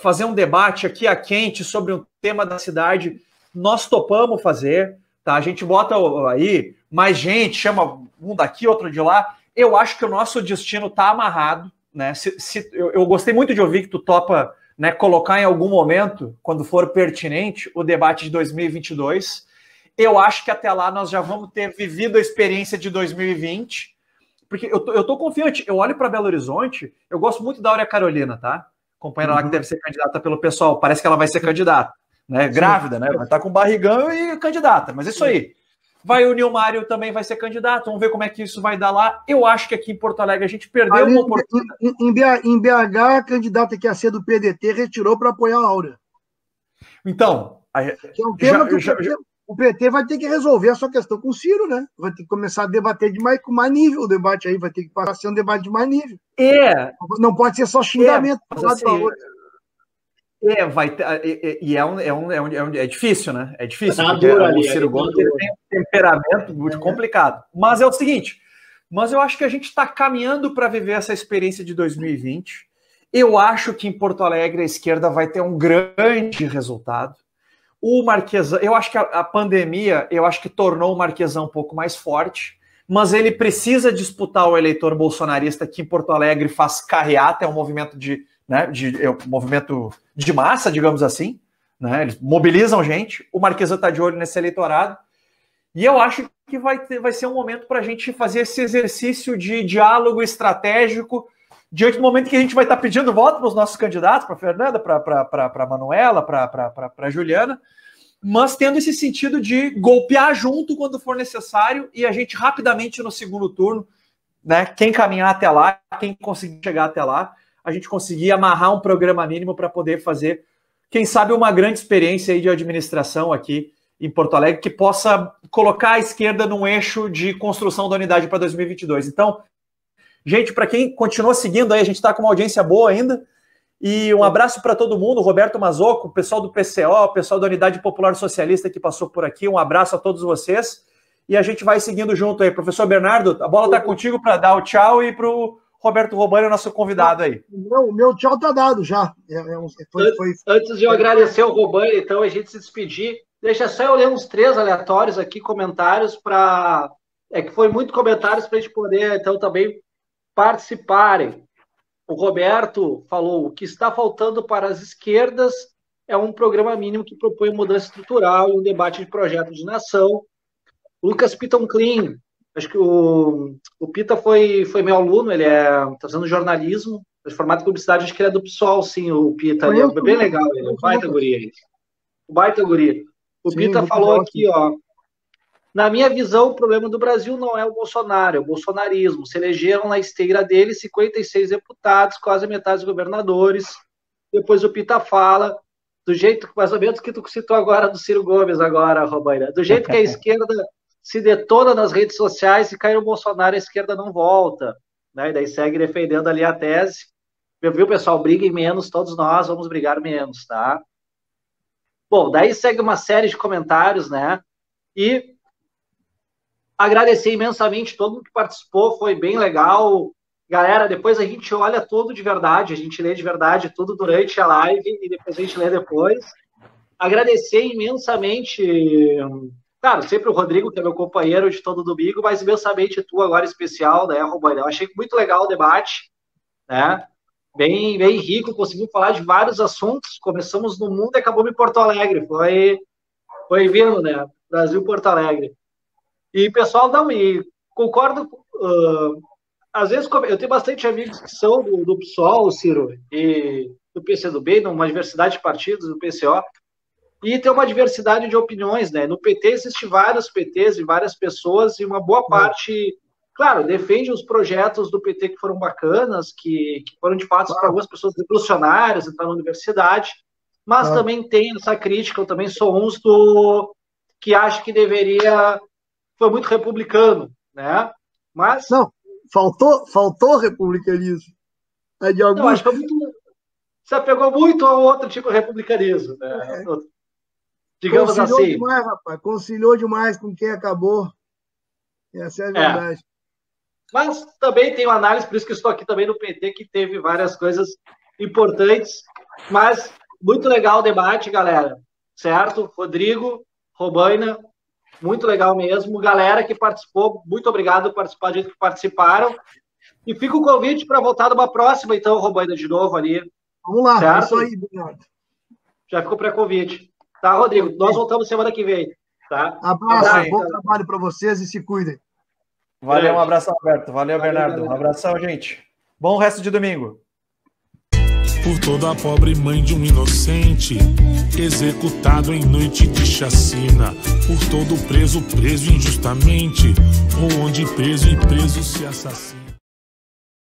fazer um debate aqui a quente sobre um tema da cidade, nós topamos fazer, tá? A gente bota aí mais gente, chama um daqui, outro de lá. Eu acho que o nosso destino está amarrado, né? Eu gostei muito de ouvir que tu topa, né, colocar em algum momento, quando for pertinente, o debate de 2022. Eu acho que até lá nós já vamos ter vivido a experiência de 2020, porque eu tô confiante. Eu olho para Belo Horizonte, eu gosto muito da Áurea Carolina, tá? Companheira lá que deve ser candidata pelo pessoal, parece que ela vai ser candidata, né? Grávida, né? Vai estar com barrigão e candidata, mas isso aí. O Nilmário também vai ser candidato, vamos ver como é que isso vai dar lá. Eu acho que aqui em Porto Alegre a gente perdeu uma oportunidade. Em BH, a candidata que ia ser do PDT retirou para apoiar a Áurea. Então, que é um tema o PT vai ter que resolver essa questão com o Ciro, né? Vai ter que começar a debater com mais nível o debate aí, vai ter que passar a ser um debate de mais nível. Não pode ser só xingamento. Vai ter, é difícil, né? É difícil, porque o Ciro Gomes tem um temperamento muito complicado. Mas é o seguinte, eu acho que a gente está caminhando para viver essa experiência de 2020. Eu acho que em Porto Alegre a esquerda vai ter um grande resultado. O Marquesan, eu acho que a pandemia, tornou o Marquesan um pouco mais forte, mas ele precisa disputar o eleitor bolsonarista que em Porto Alegre faz carreata, é um movimento um movimento de massa, digamos assim, né? Eles mobilizam gente, o Marquesan está de olho nesse eleitorado, e eu acho que vai ser um momento para a gente fazer esse exercício de diálogo estratégico diante do momento que a gente vai estar pedindo voto para os nossos candidatos, para a Fernanda, para a Manuela, para a Juliana, mas tendo esse sentido de golpear junto quando for necessário e a gente rapidamente no segundo turno, né, quem caminhar até lá, quem conseguir chegar até lá, a gente conseguir amarrar um programa mínimo para poder fazer, quem sabe, uma grande experiência aí de administração aqui em Porto Alegre, que possa colocar a esquerda num eixo de construção da unidade para 2022. Então, gente, para quem continua seguindo aí, a gente está com uma audiência boa ainda. E um abraço para todo mundo, Roberto Mazocco, o pessoal do PCO, o pessoal da Unidade Popular Socialista que passou por aqui. Um abraço a todos vocês. E a gente vai seguindo junto aí. Professor Bernardo, a bola está contigo para dar o tchau e para o Roberto Robaina, nosso convidado aí. O meu tchau está dado já. Antes de eu agradecer o Robaina, então, a gente se despedir, deixa só eu ler uns 3 aleatórios aqui, comentários, que foi muito comentários para a gente poder, então, também participarem. o Roberto falou, o que está faltando para as esquerdas é um programa mínimo que propõe mudança estrutural e um debate de projeto de nação. O Lucas Piton Clean, acho que o Pita foi meu aluno, ele está fazendo jornalismo, formado em publicidade, acho que ele é do PSOL, sim, o Pita, ele é bem legal, ele é um baita guri. O baita guri. O Pita falou aqui, ó, na minha visão, o problema do Brasil não é o Bolsonaro, é o bolsonarismo. Se elegeram na esteira dele 56 deputados, quase metade dos governadores. Depois o Pita fala, do jeito, mais ou menos, que tu citou agora do Ciro Gomes, agora, Robaina, do jeito que a esquerda se detona nas redes sociais, se cair o Bolsonaro, a esquerda não volta. Né? E daí segue defendendo ali a tese. Viu, pessoal? Briguem menos, todos nós vamos brigar menos, tá? Bom, daí segue uma série de comentários, né? E agradecer imensamente todo mundo que participou, foi bem legal. Galera, depois a gente olha tudo de verdade, a gente lê de verdade tudo durante a live e depois a gente lê depois. Agradecer imensamente, claro, sempre o Rodrigo, que é meu companheiro de todo domingo, mas imensamente tu agora especial, né, Robaina? Eu achei muito legal o debate, né? Bem rico, conseguimos falar de vários assuntos. Começamos no mundo e acabamos em Porto Alegre. Foi vindo, né? Brasil-Porto Alegre. E, pessoal, não, e concordo, às vezes eu tenho bastante amigos que são do PSOL, Ciro, e do PCdoB, numa diversidade de partidos, do PCO, e tem uma diversidade de opiniões, né? No PT existem vários PTs e várias pessoas, e uma boa parte, claro, defende os projetos do PT que foram bacanas, que foram, de fato, para algumas pessoas revolucionárias, entrar na universidade, mas também tem essa crítica, eu também sou uns que acho que deveria... Foi muito republicano, né? Mas... Não, faltou republicanismo. É de algum... Não, acho que muito... Você pegou muito a outro tipo de republicanismo, né? Digamos conciliou assim. Demais, rapaz. Conciliou demais com quem acabou. Essa é a verdade. Mas também tenho análise, por isso que eu estou aqui também no PT, que teve várias coisas importantes. Mas muito legal o debate, galera. Certo? Rodrigo, Robaina... Muito legal mesmo. Galera que participou, muito obrigado por participar, gente que participaram. E fica o convite para voltar numa próxima, então, Robaina, de novo ali. Vamos lá, certo? É isso aí, Bernardo. Já ficou pré-convite. Tá, Rodrigo? Nós voltamos semana que vem. Tá? Abraço, bom trabalho para vocês e se cuidem. Valeu, um abração, Alberto. Valeu, Bernardo. Um abração, gente. Bom resto de domingo. Por toda a pobre mãe de um inocente, executado em noite de chacina. Por todo preso injustamente, ou onde preso e preso se assassina.